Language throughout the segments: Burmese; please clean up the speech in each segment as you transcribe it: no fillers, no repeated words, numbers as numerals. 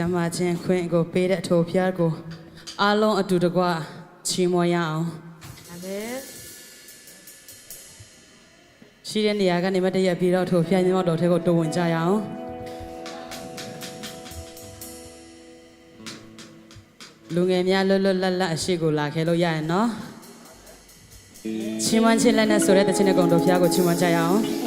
ကျမ်းမာခြင်းခွင့်ကိုပေးတဲ့အထိုဖျားကိုအားလုံးအတူတကွချီးမွမ်းရအောင်အာမင်ရှိတဲ့နေရာကနေမတည့်ရပြီးတော့ထိုဖျားညီမတော်ထဲကိုတိုးဝင်ကြရအောင်လူငယ်များလွတ်လွတ်လပ်လပ်အရှိကိုလာခဲလို့ရရင်နော်ချီးမွမ်းခြင်းလက်နဲ့ဆိုတဲ့တခြင်းနဲ့ကုံတော်ဖျားကိုချီးမွမ်းကြရအောင်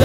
ချ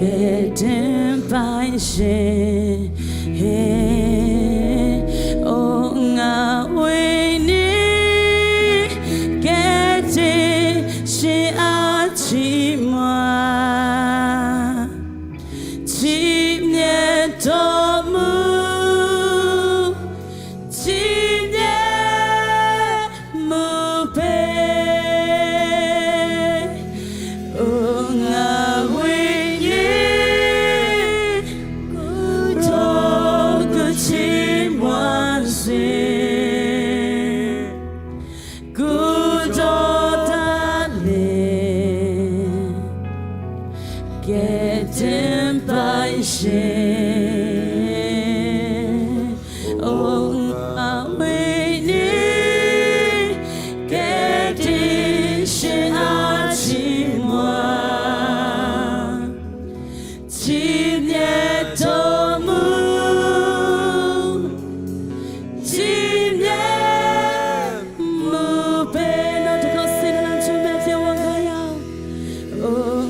getting by shame. Oh, nga winning, getting she achima. Chimye tomu, chimye mupe. Oh, nga getting by shame. Oh, I'm waiting, getting shame. Chimye tomu, chimye mupe. Not to go sit and to make you want to go. Oh,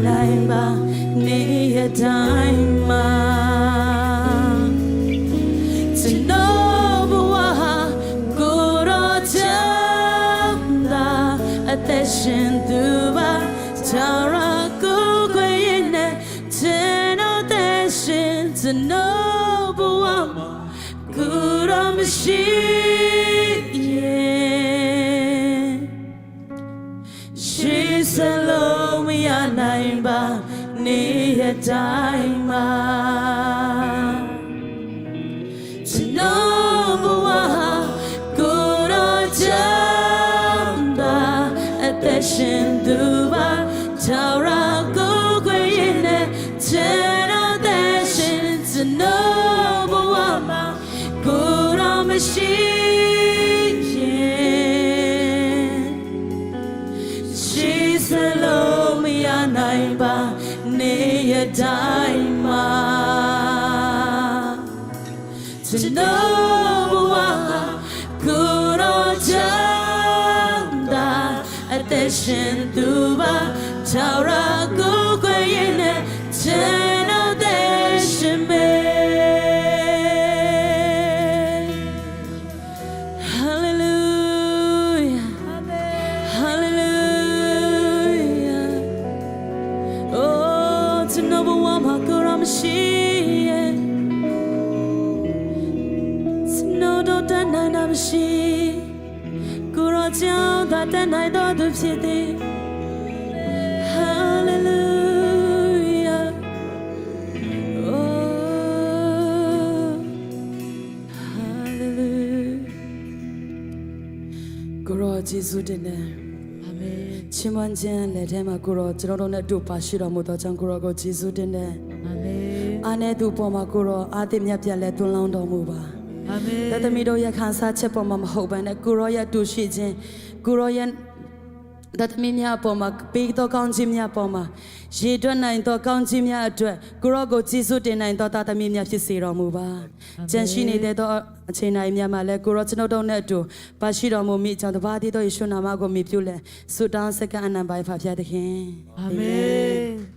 နိုင်ပါနေရတိုင်းမှာကျွန်တော်ဘဝကိုရောချမ်းသာအသက်ရှင်သူပါသာရကိုခွေနဲ့ကျွန်တော်သက်ရှင်ကျွန်တော်ဘဝမှာကိုရောမရှိစလုံးမရနိုင်ပါနေရတိုင်းမှာကျွန်တော်ဘဝကိုယ်တော်ချမ်းသာအသက်ရှင်သူပါသာရကိုခွေနဲ့ကျွန်တော်သက်ရှင်ကျွန်တော်ဘဝမှာကိုယ်တော်မရှိနိုင်ပါနေရတိုင်းမှာကျွန်တော်ဘဝကိုယ်တော်ချမ်းသာအသက်ရှင်သူပါသာရကိုခွေနဲ့ကျွန်တော်သက်ရှင်မေရှိရဲ့စနိုးတော့တန်နိုင်တာမရှိကိုရောကြောင့်သာတန်နိုင်တော့သူဖြစ်သည် Hallelujah Oh Hallelujah ကိုရောယေရှုတင်တယ်အာမင်ချင်းမွန်ခြင်းလက်ထဲမှာကိုရောကျွန်တော်တို့နဲ့အတူပါရှိတော်မူသောကြောင့်ကိုရောကိုယေရှုတင်တယ်အာနဲ့သူပေါ်မှာကိုရောအာသစ်မြတ်ပြတ်လဲသွန်းလောင်းတော်မူပါအာမင်တသမီတို့ရဲ့ခံစားချက်ပေါ်မှာမဟုတ်ဘဲနဲ့ကိုရောရဲ့တူရှိခြင်းကိုရောရဲ့တသမီများပေါ်မှာပေးတော်ကောင်းခြင်းများပေါ်မှာရေတွက်နိုင်တော်ကောင်းခြင်းများအတွက်ကိုရောကိုကျေးဇူးတင်နိုင်တော်တသမီများဖြစ်စေတော်မူပါကြံရှိနေတဲ့တော့အချိန်တိုင်းများမှာလဲကိုရောကျွန်တော်တို့နဲ့အတူပါရှိတော်မူမိကြောင့်တပါးတည်းသောယေရှုနာမကိုမြည်ပြုလဲဆုတောင်းစက္ကန့်အနံပါဖာဖျားသခင်အာမင်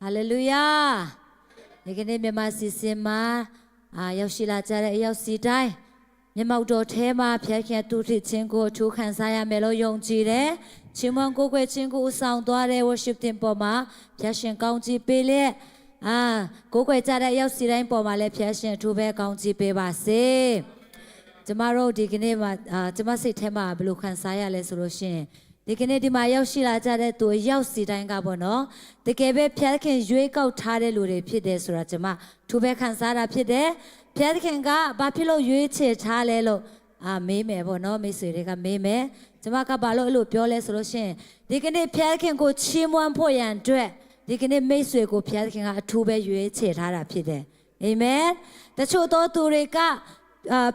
ဟာလေလုယာဒီကနေ့မြန်မာစီစဉ်မှာရောက်ရှိလာကြတဲ့အရောက်စီတိုင်းမျက်မှောက်တော်ထဲမှာဖျက်ခင်တူထစ်ခြင်းကိုအထူးခံစားရမယ်လို့ယုံကြည်တယ်ချင်းမွန်ကိုယ်ွယ်ခြင်းကိုဦးဆောင်သွားတဲ့ worship team ပေါ်မှာဖျက်ရှင်ကောင်းကြီးပေးလက်ကိုယ်ွယ်ကြတဲ့အရောက်စီတိုင်းပေါ်မှာလည်းဖျက်ရှင်အထူးပဲကောင်းကြီးပေးပါစေကျမတို့ဒီကနေ့မှာကျမစိတ်ထဲမှာဘယ်လိုခံစားရလဲဆိုလို့ရှိရင်ဒီကနေ့ဒီမှာရောက်ရှိလာကြတဲ့သူရောက်စီတိုင်းကပေါ့နော်တကယ်ပဲဖျက်ခင်ရွေးကောက်ထားတဲ့လူတွေဖြစ်တယ်ဆိုတာကျမထူပဲခံစားတာဖြစ်တယ်ဖျက်ခင်ကဘာဖြစ်လို့ရွေးချယ်ထားလဲလို့မေးမယ်ပေါ့နော်မိတ်ဆွေတွေကမေးမယ်ကျမကဘာလို့အဲ့လိုပြောလဲဆိုလို့ရှိရင်ဒီကနေ့ဖျက်ခင်ကိုချီးမွမ်းဖို့ရန်အတွက်ဒီကနေ့မိတ်ဆွေကိုဖျက်ခင်ကအထူးပဲရွေးချယ်ထားတာဖြစ်တယ်အာမင်တချို့သောသူတွေက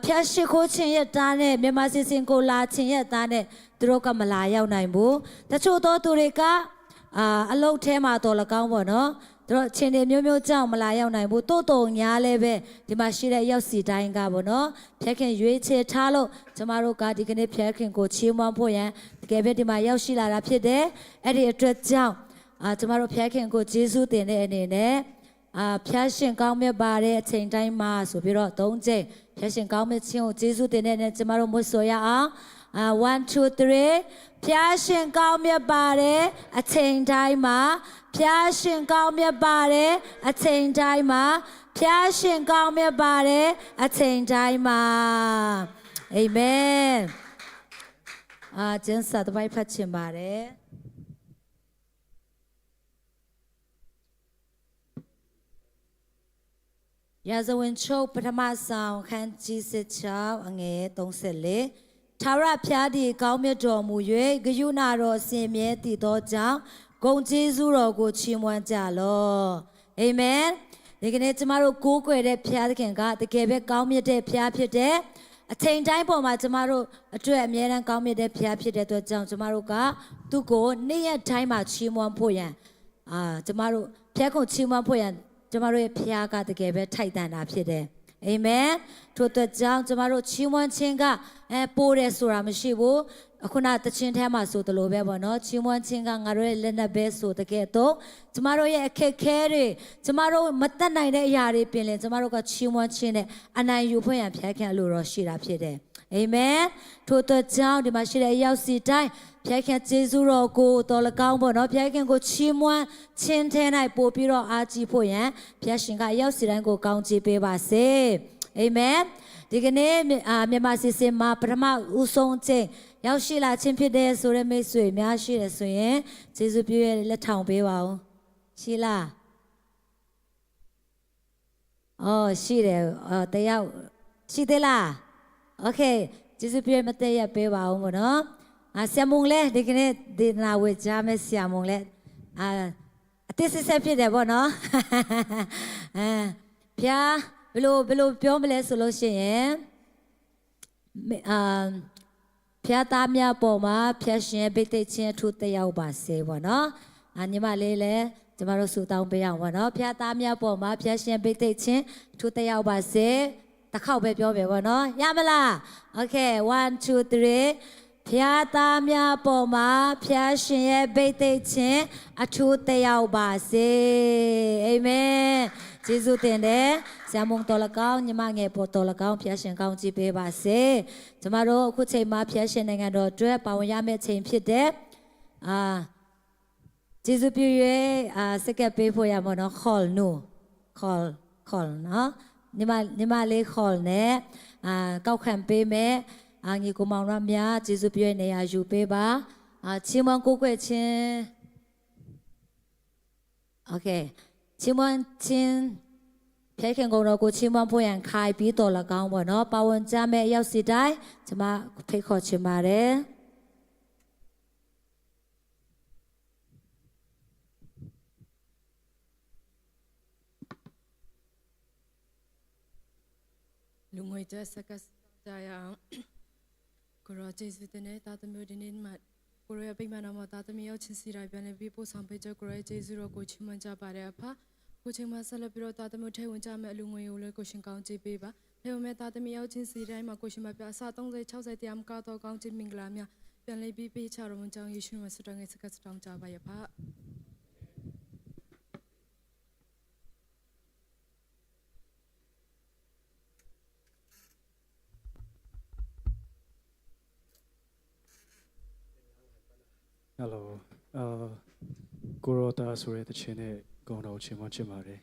ဖျက်ရှိခိုးခြင်းရဲ့တားနဲ့မြန်မာစီစဉ်ကိုလာခြင်းရဲ့တားနဲ့သူတို့ကမလာရောက်နိုင်ဘူးတချို့သောသူတွေကအလုတ်ထဲမှာတော်လကောင်းပေါ့နော်သူတို့ချင်းတွေမျိုးမျိုးကြောင့်မလာရောက်နိုင်ဘူးတိုးတုံညားလဲပဲဒီမှာရှိတဲ့ရောက်စီတိုင်းကပေါ့နော်ဖျက်ခင်ရွေးချယ်ထားလို့ကျမတို့ကဒီကနေ့ဖျက်ခင်ကိုချီးမွမ်းဖို့ရန်တကယ်ပဲဒီမှာရောက်ရှိလာတာဖြစ်တယ်အဲ့ဒီအတွက်ကြောင့်ကျမတို့ဖျက်ခင်ကိုကျေးဇူးတင်တဲ့အနေနဲ့ဖျက်ရှင်ကောင်းမြတ်ပါတဲ့အချိန်တိုင်းမှာဆိုပြီးတော့၃ချိန်ဖျက်ရှင်ကောင်းမြတ်ခြင်းကိုကျေးဇူးတင်တဲ့နဲ့ကျမတို့မွတ်ဆိုရအောင်1 2 3ဖျားရှင်ကောင်းမြတ်ပါတယ်အချိန်တိုင်းမှာဖျားရှင်ကောင်းမြတ်ပါတယ်အချိန်တိုင်းမှာဖျားရှင်ကောင်းမြတ်ပါတယ်အချိန်တိုင်းမှာအာမင်ကျမ်းစာတစ်ပိုက်ဖတ်ချင်ပါတယ်ရာဇဝင်ချုပ်ပထမဆောင်ခန်းကြီး16အငယ်34ထာဝရဘုရားသည်ကောင်းမြတ်တော်မူ၍ဂရုဏာတော်ဆင်မြဲတည်သောကြောင့်ဂုဏ်ကျေးဇူးတော်ကိုချီးမွမ်းကြလော့အာမင်ဒီကနေ့ကျမတို့ကိုးကွယ်တဲ့ဘုရားသခင်ကတကယ်ပဲကောင်းမြတ်တဲ့ဘုရားဖြစ်တယ် အချိန်တိုင်းပေါ်မှာကျမတို့အတွက်အမြဲတမ်းကောင်းမြတ်တဲ့ဖခင်ဖြစ်တဲ့အတွက်ကြောင့်ကျမတို့ကသူ့ကိုနေ့ရက်တိုင်းမှာချီးမွမ်းဖို့ရန်ကျမတို့ဖခင်ကိုချီးမွမ်းဖို့ရန်ကျမတို့ရဲ့ဖခင်ကတကယ်ပဲထိုက်တန်တာဖြစ်တယ်အာမင်ထို့အတွက်ကြောင့်ကျမတို့ချီးမွမ်းခြင်းကပိုးတယ်ဆိုတာမရှိဘူးအခုနတခြင်းထဲမှာဆိုသလိုပဲပေါ့နော်ချီးမွမ်းခြင်းကငါတို့ရဲ့လက်နက်ပဲဆိုတကယ်တော့ကျမတို့ရဲ့အခက်ခဲတွေကျမတို့မတတ်နိုင်တဲ့အရာတွေပြင်လဲကျမတို့ကချီးမွမ်းခြင်းနဲ့အနိုင်ယူဖို့ရန်ဖျက်ခံလို့တော့ရှိတာဖြစ်တယ်အာမင်ထို့အတွက်ကြောင့်ဒီမှာရှိတဲ့အရောက်စီတိုင်းဖျက်ခံကျေးဇူးတော်ကိုတော်လကောင်းပေါ့နော်ဖျက်ခံကိုချီးမွမ်းခြင်းထဲ၌ပို့ပြီးတော့အားကြီးဖို့ရန်ဖျက်ရှင်ကအရောက်စီတိုင်းကိုကောင်းချီးပေးပါစေအာမင်ဒီကနေ့မြန်မာစီစဉ်မှာပထမဦးဆုံးချိန်ရောက်ရှိလာခြင်းဖြစ်တဲ့ဆိုရဲမိတ်ဆွေများရှိတယ်ဆိုရင်ကျေးဇူးပြုရဲ့လက်ထောင်ပေးပါဦးရှိလားအော်ရှိတယ်တယောက်ရှိသေးလားโอเคကျေးဇူးပြုမတည့်ရပေးပါဦးမနော်ဆရာမုံလဲဒီကနေ့ဒေသနာဝေကြားမဲ့ဆရာမုံလဲအသစ်ဆက်ဖြစ်တယ်ပေါ့နော်ဖျားဘယ်လိုပြောမလဲဆိုလို့ရှိရင်ဖျားသားများပေါ်မှာဖျက်ရှင်ဘိတ်သိချင်းအထူးတက်ရောက်ပါစေပေါ့နော်ညီမလေးလည်းကျမတို့ဆုတောင်းပေးအောင်ပေါ့နော်ဖျားသားများပေါ်မှာဖျက်ရှင်ဘိတ်သိချင်းအထူးတက်ရောက်ပါစေတစ်ခေါက်ပဲပြောမယ်ပေါ့နော်ရမလားโอเค1 2 3ဖျားသားများပေါ်မှာဖျားရှင်ရဲ့ဘိတ်သိချင်းအထူးတက်ရောက်ပါစေအာမင်ကျေးဇူးတင်တယ်ဆရာမုံတော်လကောင်းညီမငယ်ပေါ်တော်လကောင်းဖျားရှင်ကောင်းကြည့်ပေးပါစေကျမတို့အခုချိန်မှာဖျားရှင်နိုင်ငံတော်အတွက်ပါဝင်ရမယ့်ချိန်ဖြစ်တဲ့ကျေးဇူးပြု၍စကပ်ပေးဖို့ရမှာနော် call နော်ညီမလေး call နဲ့ကောက်ခံပေးမယ်ညီကိုမောင်ရများကျေးဇူးပြုနေရာယူပေးပါချီးမွမ်းကိုးကွယ်ခြင်းโอเคချီးမွမ်းခြင်းဖျက်ခင်ကုန်တော်ကိုချီးမွမ်းဖို့ရန်ခိုင်ပြီးတော်လကောင်းပေါ့နော်ပါဝင်ကြမဲ့ရောက်စီတိုင်းကျွန်မဖိတ်ခေါ်ချင်ပါတယ်လူငွေတဲ့စကစကြရအောင်ကိုရောကျေးဇူးတင်တဲ့တာသမီးဒီနေ့မှာကိုရောပိမနာမတာသမီးရောက်ချင်းစီရိုင်ပြန်နေပြီးပို့ဆောင်ပေးကြကိုရောကျေးဇူးတော်ကိုချီးမွမ်းကြပါတယ်အဖကိုချင်းမဆက်လက်ပြီးတော့တာသမီးထဲဝင်ကြမဲ့အလူငွေကိုလည်းကိုရှင်ကောင်းကြည့်ပေးပါထဲဝင်မဲ့တာသမီးရောက်ချင်းစီတိုင်းမှာကိုရှင်မပြအစ30 60တရားမကတော့ကောင်းချီးမင်္ဂလာများပြန်လေးပြီးပေးချတော်မူကြောင်းယေရှုမစတော်ငယ်စကစတောင်းကြပါရဖHello ကိုရိုတာဆိုတဲ့တခြင်းနဲ့ဂုဏ်တော်ချီးမွမ်းချင်ပါတယ်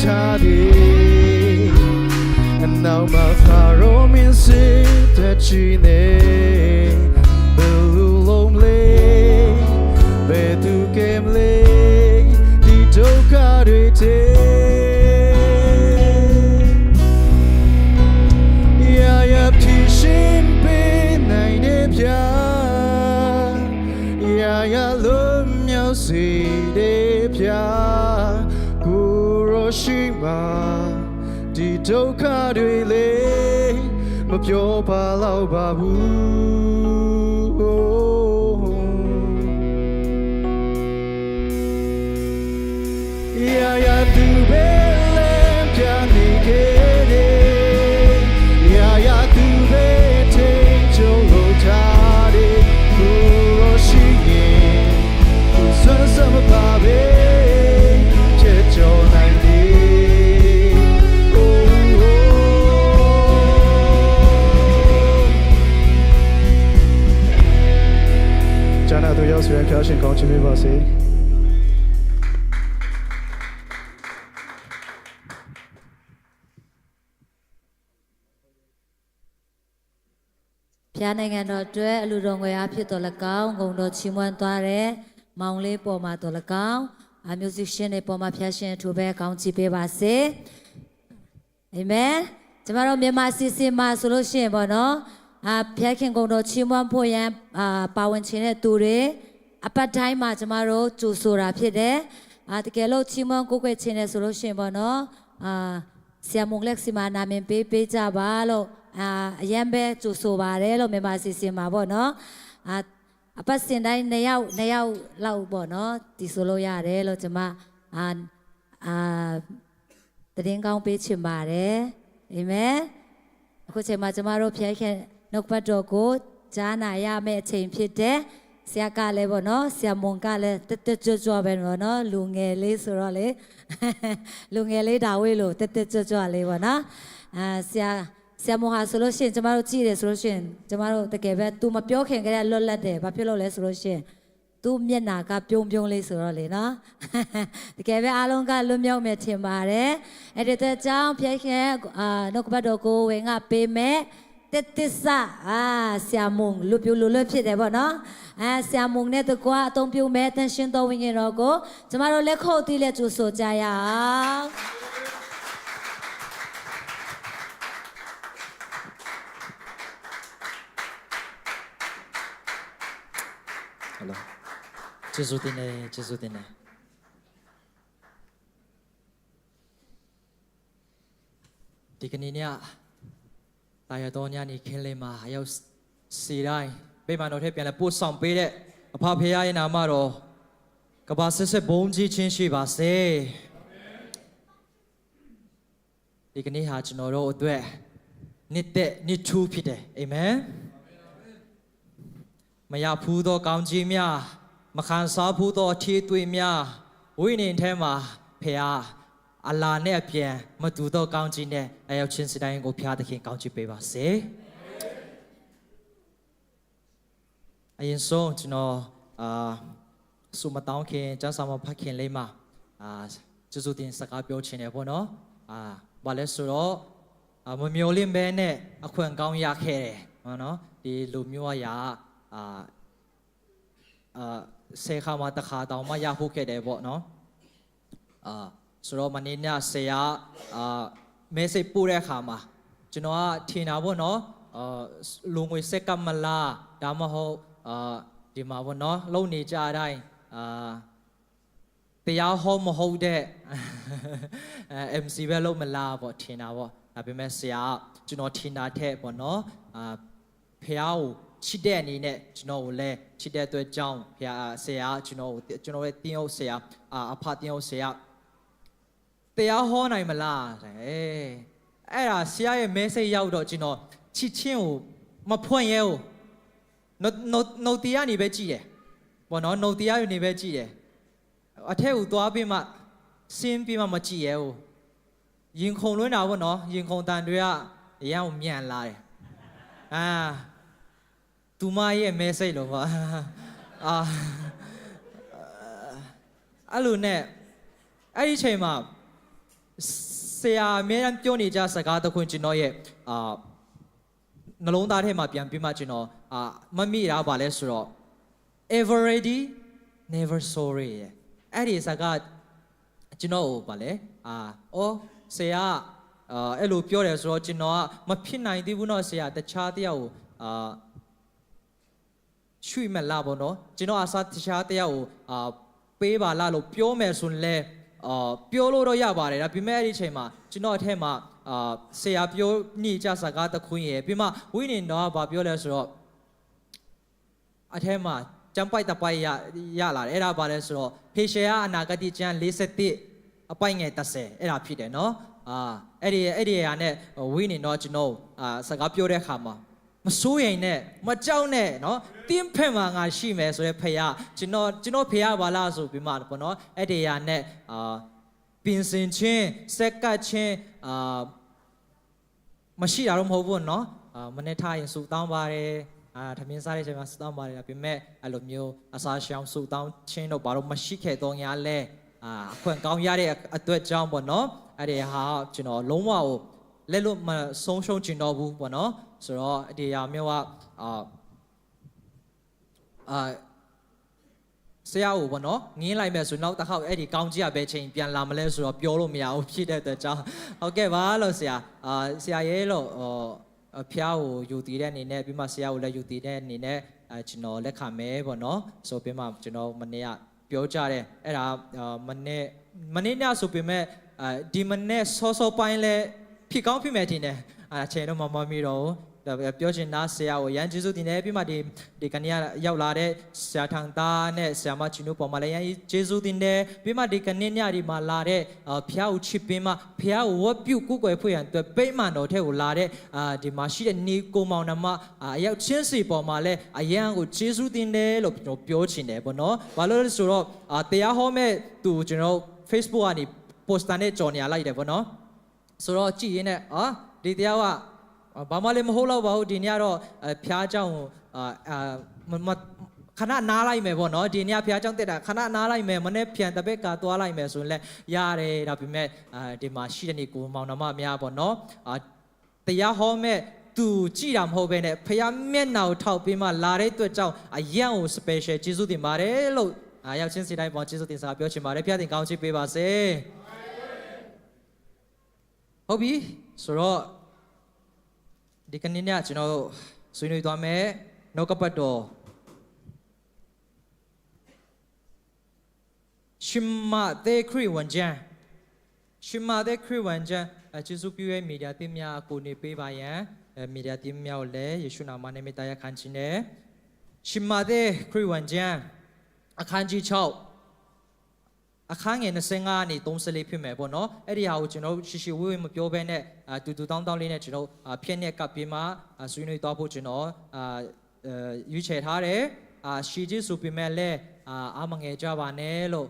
tadi now my faro min si tachine blue lonely be tu kemle di toka rete ya ya pishin pe nai de pya ya ya lo myao si de pya Kuroshima di toka de le ma pyo pa lao ba bu ya ya tu be le pya ni ke de ya ya tu be te jo lo ta de Kuroshima ku san sam pa be Jana တို့ရောက်ဆိုရင်ဖျားရှင်ကောင်းချီးပေးပါစေ ဖျားနိုင်ငံတော်အတွက်အလူတော်ငွေအားဖြစ်တော်၎င်းဂုဏ်တော်ချီးမွမ်းသွားတဲ့မောင်လေးပေါ်မှာတော်၎င်းအမျိုးစစ်ရှင်တွေပေါ်မှာဖျားရှင်ထိုပဲကောင်းချီးပေးပါစေအာမင်ကျမတို့မြန်မာစီစီမှာဆိုလို့ရှိရင်ပေါ့နော်ဖျားခင်ဂုဏ်တော်ချီးမွမ်းဖို့ရန်ပါဝင်ခြင်းတဲ့သူတွေအပတ်တိုင်းမှာကျမတို့ကြိုဆိုတာဖြစ်တယ်တကယ်လို့ချီးမွမ်းကိုးကွယ်ခြင်းနဲ့ဆိုလို့ရှိရင်ပေါ့နော်ဆရာမုံလက်စီမာနာမည်ပေးကြပါလို့အရန်ပဲကြိုဆိုပါတယ်လို့မြန်မာစီစီမှာပေါ့နော်အပတ်စဉ်တိုင်း2ယောက်လောက်ပေါ့နော်ဒီဆိုလို့ရတယ်လို့ကျွန်မတည်င်းကောင်းပေးချင်ပါတယ်အာမင်အခုချိန်မှာကျွန်မတို့ဖျားခင်နှုတ်ပတ်တော်ကိုကြားနာရမယ့်အချိန်ဖြစ်တယ်ဆရာကလည်းပေါ့နော်ဆရာမွန်ကလည်းတက်ကြွပဲပေါ့နော်လူငယ်လေးဆိုတော့လေလူငယ်လေးဒါဝေးလို့တက်ကြွလေးပေါ့နော်ဆရာမွန်ဟာဆိုလို့ရှိရင်ကျမတို့ကြည့်တယ်ဆိုလို့ရှိရင်ကျမတို့တကယ်ပဲ तू မပြောခင်ကတည်းကလွတ်လပ်တယ်ဘာဖြစ်လို့လဲဆိုလို့ရှိရင် तू မျက်နာကပြုံးလေးဆိုတော့လေနော်တကယ်ပဲအားလုံးကလွတ်မြောက်မယ်ထင်ပါတယ်အဲ့ဒီတဲ့အကြောင်းဖျက်ခင်နှုတ်ကပတ်တော်ကိုဝင်ကပေးမယ်တစ္ဆာဆရာမုံလူပြူလူလွတ်ဖြစ်တယ်ပေါ့နော်ဆရာမုံနဲ့တကွာအသုံးပြုမဲ့တန်ရှင်းတော်ဝိညာဉ်တော်ကိုကျမတို့လက်ခုပ်တီးလက်ကျူဆိုကြရအောင်ကျေးဇူးတင်တယ်ကျေးဇူးတင်တယ်ဒီကနေ့ညတာရတော်ညနေခင်းလေးမှာအရောက်စီတိုင်းပေးမတော်ထက်ပြန်လဲပို့ဆောင်ပေးတဲ့အဖဖေရဲ့နာမတော်ကဘာစစ်ဘုံကြီးချင်းရှိပါစေဒီကနေ့ဟာကျွန်တော်တို့အတွက်နှစ်ထူးဖြစ်တယ်အာမင်မရဖူးသောကောင်းကြီးများမခံစားဘူးသောထီးသွေးများဝိညာဉ်ထဲမှာဖခင်အလာနဲ့အပြန်မတူသောကောင်းကြီးနဲ့အရောက်ချင်းစတိုင်းကိုဖခင်သခင်ကောင်းချီးပေးပါစေအရင်ဆုံးကျွန်တော်ဆုမတောင်းခင်ကျမ်းစာမှာဖတ်ခင်လေးမှာကျေးဇူးတင်စကားပြောချင်တယ်ပေါ့နော်ဘာလဲဆိုတော့မမျော်လင့်ဘဲနဲ့အခွင့်ကောင်းရခဲ့တယ်ဟုတ်နော်ဒီလူမျိုးအရာဆေခါမှာတခါတောင်မှရဖို့ခဲ့တယ်ပေါ့နော်ဆိုတော့မနေ့ညဆရာmessage ပို့တဲ့အခါမှာကျွန်တော်ကထင်တာပေါ့နော်လူငွေစက်ကမလားဒါမှမဟုတ်ဒီမှာပေါ့နော်လုံနေကြတိုင်းတရားဟောမဟုတ်တဲ့ MC ပဲလုံးမလားပေါ့ထင်တာပေါ့ဒါပေမဲ့ဆရာကျွန်တော်ထင်တာထက်ပေါ့နော်ဖះကိုချစ်တဲ့အနေနဲ့ကျွန်တော်ကိုလည်းချစ်တဲ့အတွက်ကြောင့်ဖះဆရာကျွန်တော်ရဲ့တင်းဟုတ်ဆရာအဖတင်းဟုတ်ဆရာတရားဟောနိုင်မလားအဲ့ဒါဆရာရဲ့ message ရောက်တော့ကျွန်တော်ချစ်ချင်းကိုမဖွင့်ရဲဘူးနှုတ်တရားနေပဲကြည့်တယ်ပေါ့နော်နှုတ်တရားနေပဲကြည့်တယ်အထက်ကိုသွားပြီးမှစင်းပြီးမှမကြည့်ရဲဘူးရင်ခုန်လွှဲတာပေါ့နော်ရင်ခုန်တန်တွေကအရန်ကိုမြန်လာတယ်သူမရဲ့ message လို့ပါအဲ့လိုနဲ့အဲ့ဒီချိန်မှာ ဆရာအများအားပြောနေကြစကားတစ်ခုကျွန်တော်ရဲ့နှလုံးသားထဲမှာပြန်ပြီးမှကျွန်တော်မမိတာပါလဲဆိုတော့ ever ready never sorry အဲ့ဒီစကားကျွန်တော်ပါလဲဆရာအဲ့လိုပြောတယ်ဆိုတော့ကျွန်တော်ကမဖြစ်နိုင်သေးဘူးเนาะဆရာတခြားတယောက်ကိုရွှေ့မလားပေါ့နော်ကျွန်တော်အစားတခြားတယောက်ကိုပေးပါလားလို့ပြောမယ်ဆိုရင်လဲပြောလို့တော့ရပါတယ်ဒါပေမဲ့အဲ့ဒီအချိန်မှာကျွန်တော်အထက်မှာဆရာပြောနေကြစကားတစ်ခုရယ်ပြီးမှဝိညာဉ်တော်ကဘာပြောလဲဆိုတော့အထက်မှာကျမ်းပိုက်တစ်ပိုက်ရလာတယ်အဲ့ဒါဘာလဲဆိုတော့ဟေရှေယအနာဂတိကျမ်း41အပိုက်ငယ်30အဲ့ဒါဖြစ်တယ်နော်အဲ့ဒီဟာနဲ့ဝိညာဉ်တော်ကျွန်တော်စကားပြောတဲ့အခါမှာမစိုးရိမ်နဲ့မကြောက်နဲ့เนาะတင်းဖက်မှာငါရှိမယ်ဆိုရဲဖေရကျွန်တော်ဖေရပါလားဆိုပြီးမှပေါ့เนาะအဲ့ဒီဟာနဲ့ပင်စင်ချင်းစက်ကတ်ချင်းမရှိတာတော့မဟုတ်ဘူးเนาะမနေ့ထားရင်စူတောင်းပါတယ်ထမင်းစားတဲ့ချိန်မှာစူတောင်းပါတယ်ဒါပေမဲ့အဲ့လိုမျိုးအစားရှောင်စူတောင်းချင်းတော့ဘာလို့မရှိခဲ့တော့ညာလဲအခွင့်ကောင်းရတဲ့အတွက်ကြောင့်ပေါ့เนาะအဲ့ဒီဟာကျွန်တော်လုံးဝကိုလက်လို့မဆုံးရှုံးကျင်တော့ဘူးပေါ့နော်ဆိုတော့ဒီဟာမျိုးကဆရာကိုပေါ့နော်ငင်းလိုက်မယ်ဆိုနောက်တစ်ခေါက်အဲ့ဒီကောင်းကြီးကပဲချိန်ပြန်လာမလဲဆိုတော့ပြောလို့မရဘူးဖြစ်တဲ့အတွက်ကြောင့်ဟုတ်ကဲ့ပါလို့ဆရာရဲလို့ဖျားကိုယူတည်တဲ့အနေနဲ့ပြီးမှဆရာကိုလည်းယူတည်တဲ့အနေနဲ့ကျွန်တော်လက်ခံမယ်ပေါ့နော်ဆိုပြီးမှကျွန်တော်မနေ့ကပြောကြတယ်အဲ့ဒါမနေ့ညဆိုပြီးမဲ့ဒီမနေ့စောပိုင်းလဲဖြစ်ကောင်းဖြစ်မယ်ထင်တယ်ခြေတော့မမီတော့ပြောချင်တာဆရာကိုရန်ကျေးဇူးတင်တယ်ပြီးမှဒီကနေ့ရောက်လာတဲ့ဆရာထန်သားနဲ့ဆရာမချီနုပေါ်မှာလည်းရန်ကျေးဇူးတင်တယ်ပြီးမှဒီကနေ့ညဒီမှာလာတဲ့ဖျားကိုချစ်ပြီးမှဖျားကိုဝတ်ပြုကိုယ်ွယ်ဖွင့်ရန်အတွက်ပိမှန်တော်ထဲကိုလာတဲ့ဒီမှာရှိတဲ့ညီကိုမောင်နှမအရောက်ချင်းစီပေါ်မှာလည်းအရန်ကိုကျေးဇူးတင်တယ်လို့ကျွန်တော်ပြောချင်တယ်ပေါ့နော်ဘာလို့လဲဆိုတော့တရားဟောမဲ့သူကျွန်တော် Facebook ကနေ poster နဲ့ကြော်နေရလိုက်တယ်ပေါ့နော်ဆိုတော့ကြည့်ရင်းနဲ့ဒီတရားကဘာမှလည်းမဟုတ်တော့ပါဘူးဒီနေ့ကတော့ဖျားเจ้าခဏနားလိုက်မယ်ပေါ့နော်ဒီနေ့ဖျားเจ้าတက်တာခဏနားလိုက်မယ်မနေ့ပြန်တပည့်ကသွားလိုက်မယ်ဆိုရင်လည်းရတယ်ဒါပေမဲ့ဒီမှာရှိတဲ့နေကိုမောင်နှမများပေါ့နော်တရားဟောမဲ့သူကြည်တာမဟုတ်ဘဲနဲ့ဖျားမျက်နှာကိုထောက်ပြီးမှလာတဲ့အတွက်ကြောင့်အရန်ကို special ကျေးဇူးတင်ပါတယ်လို့ရောက်ချင်းစီတိုင်းပေါ်ကျေးဇူးတင်စကားပြောချင်ပါတယ်ဖျားတင်ကောင်းချီးပေးပါစေဟုတ်ပြီဆိုတော့ဒီကနေ့ညကျွန်တော်ဆွေးနွေးသွားမယ်နှုတ်ကပတ်တော်ရှင်မာသေခရစ်ဝင်ကျမ်းကျေးဇူးပြုရဲ့မီဒီယာတင်များကိုနေပေးပါရန်မီဒီယာတင်များကိုလည်းယေရှုနာမနဲ့မေတ္တာရခံခြင်းနဲ့ရှင်မာသေခရစ်ဝင်ကျမ်းအခန်းကြီး6အခန်းငယ်25နေ34ဖြစ်မယ်ပေါ့နော်အဲ့ဒီဟာကိုကျွန်တော်ရှိဝေးမပြောဘဲနဲ့တူတောင်းလေးနဲ့ကျွန်တော်ဖြစ်နေကပ်ပြီးမှဆွေးနွေးသွားဖို့ကျွန်တော်ရွေးချယ်ထားတယ်ရှီကြီးဆိုပေမဲ့လည်းအာမငယ်ကြပါနဲ့လို့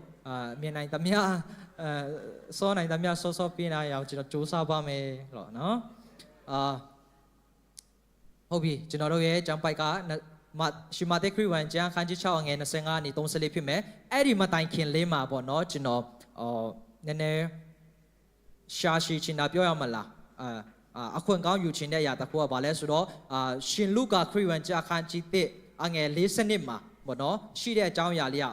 မြင်နိုင်သမျှစောနိုင်သမျှစောပြနေအောင်ကျွန်တော်စူးစမ်းပါမယ်လို့နော်ဟုတ်ပြီကျွန်တော်တို့ရဲ့ကျမ်းပိုက်ကရှင်မာသေခရစ်ဝင်ကျမ်းခန်းကြီး6ငယ်25နေ34ဖြစ်မယ်အဲ့ဒီမတိုင်ခင်လေးမှာပေါ့နော်ကျွန်တော်နည်းနည်းရှာရှိချင်တာပြောရမလားအခွင့်ကောင်းယူချင်တဲ့အရာတစ်ခုကဘာလဲဆိုတော့ရှင်လုကာခရစ်ဝင်ကျမ်းခန်းကြီး1ငယ်40မှာပေါ့နော်ရှိတဲ့အကြောင်းအရာလေးက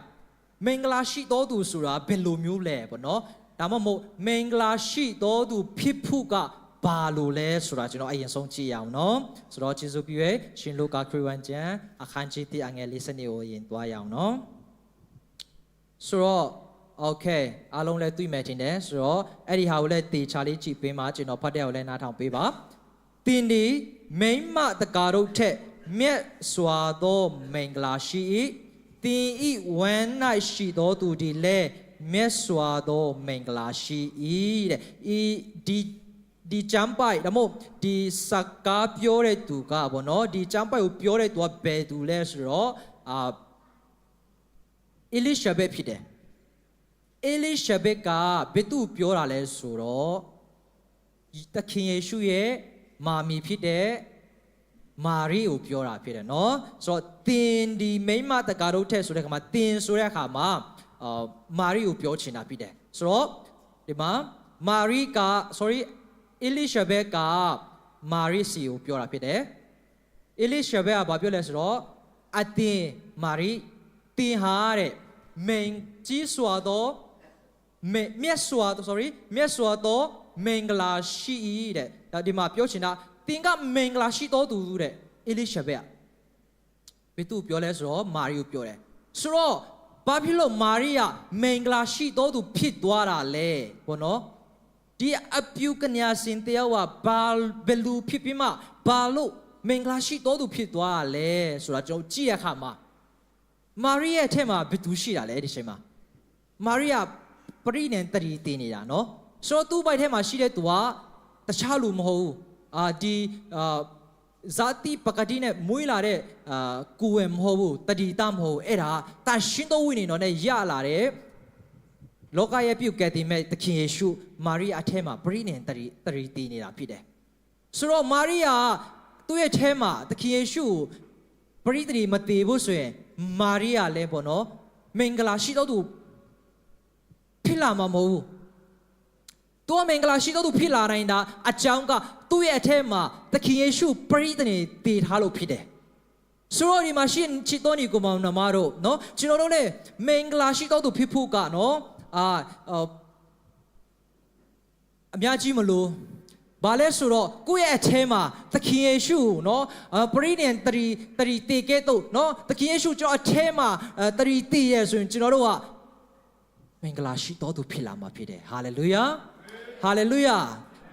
မင်္ဂလာရှိတော်သူဆိုတာဘယ်လိုမျိုးလဲပေါ့နော်ဒါမှမဟုတ်မင်္ဂလာရှိတော်သူဖြစ်ဖို့ကဘာလို့လဲဆိုတာကျွန်တော်အရင်ဆုံးကြည့်ရအောင်နော်ဆိုတော့ကျေးဇူးပြုရဲ့ရှင်လုကာခရစ်ဝင်ကျမ်းအခန်းကြီး1ငယ်40ကိုရင်သွားရအောင်နော်ဆိုတော့ okay အားလုံးလည်းတွေ့မယ်ထင်တယ်ဆိုတော့အဲ့ဒီဟာကိုလည်းတေချာလေးကြည့်ပေးမှကျွန်တော်ဖတ်တဲ့ကိုလည်းနားထောင်ပေးပါတင်ဒီမိမတကာတို့ထက်မြတ်စွာသောမင်္ဂလာရှိ၏တင်ဤဝမ်း၌ရှိသောသူဒီလည်းမြတ်စွာသောမင်္ဂလာရှိ၏တဲ့ဒီကျမ်းပိုက်ဒါမို့ဒီစကားပြောတဲ့သူကဘောနော်ဒီကျမ်းပိုက်ကိုပြောတဲ့သူကဘယ်သူလဲဆိုတော့အလိရှဘက်ဖြစ်တယ်အလိရှဘက်ကဘယ်သူပြောတာလဲဆိုတော့သခင်ယေရှုရဲ့မာမီဖြစ်တဲ့မာရီကိုပြောတာဖြစ်တယ်နော်ဆိုတော့တင်ဒီမိမတကာတို့ထက်ဆိုတဲ့အခါမှာတင်ဆိုတဲ့အခါမှာမာရီကိုပြောချင်တာဖြစ်တယ်ဆိုတော့ဒီမှာ မာရီက sorry အီလိရှဘက်ကမာရီစီကိုပြောတာဖြစ်တယ်အီလိရှဘက်ကဘာပြောလဲဆိုတော့အတင်မာရီတင်ဟာတဲ့မင်ကြီးစွာသောမြတ်စွာသော sorry မြတ်စွာသောမင်္ဂလာရှိတဲ့ဒါဒီမှာပြောချင်တာတင်ကမင်္ဂလာရှိတော်သူတဲ့အီလိရှဘက်ဘယ်သူပြောလဲဆိုတော့မာရီကိုပြောတယ်ဆိုတော့ဘာဖြစ်လို့မာရိယမင်္ဂလာရှိတော်သူဖြစ်သွားတာလဲဘောနော်ဒီအပြုကညာစင်တယောက်ကဘာဘယ်လူဖြစ်ပြီးမှဘာလို့မင်္ဂလာရှိတော်သူဖြစ်သွားတာလဲဆိုတာကျွန်တော်ကြည့်ရခါမှာမာရိရဲ့အထက်မှာဘယ်သူရှိတာလဲဒီချိန်မှာမာရိယပရိနန်တရီတင်နေတာနော်ဆိုတော့သူ့ဘိုက်ထဲမှာရှိတဲ့သူကတခြားလူမဟုတ်ဘူးဒီဇာတိပကတိနဲ့မွေးလာတဲ့ကိုယ်ဝယ်မဟုတ်ဘူးတတိတမဟုတ်ဘူးအဲ့ဒါတာရှင်တော်ဝိနေတော်နဲ့ရလာတဲ့လောကရဲ့ပြုတ်ကယ်တင်မဲ့သခင်ယေရှုမာရိအထဲမှာပရိနန်တရီတည်နေတာဖြစ်တယ်ဆိုတော့မာရိယာသူ့ရဲ့ထဲမှာသခင်ယေရှုပရိတရီမတည်ဘူးဆိုရင်မာရိယာလည်းပေါ့နော်မင်္ဂလာရှိတော်သူဖြစ်လာမှာမဟုတ်ဘူးသူမင်္ဂလာရှိတော်သူဖြစ်လာနိုင်တာအကြောင်းကသူ့ရဲ့အထက်မှာသခင်ယေရှုပရိသေတည်ထားလို့ဖြစ်တယ်ဆိုတော့ဒီမှာရှင်ချစ်တော်ညီကိုမောင်နှမတို့နော်ကျွန်တော်တို့လည်းမင်္ဂလာရှိတော်သူဖြစ်ဖို့ကနော်အများကြီးမလို့ဘာလဲဆိုတော့ကိုယ့်ရဲ့အထဲမှာသခင်ယေရှုနော်ပရိသေတည်တည်ခဲ့တော့နော်သခင်ယေရှုကျွန်တော်အထဲမှာတည်တည်ရဆိုရင်ကျွန်တော်တို့ကမင်္ဂလာရှိတော်သူဖြစ်လာမှာဖြစ်တယ်ဟာလေလုယာဟာလေလုယာ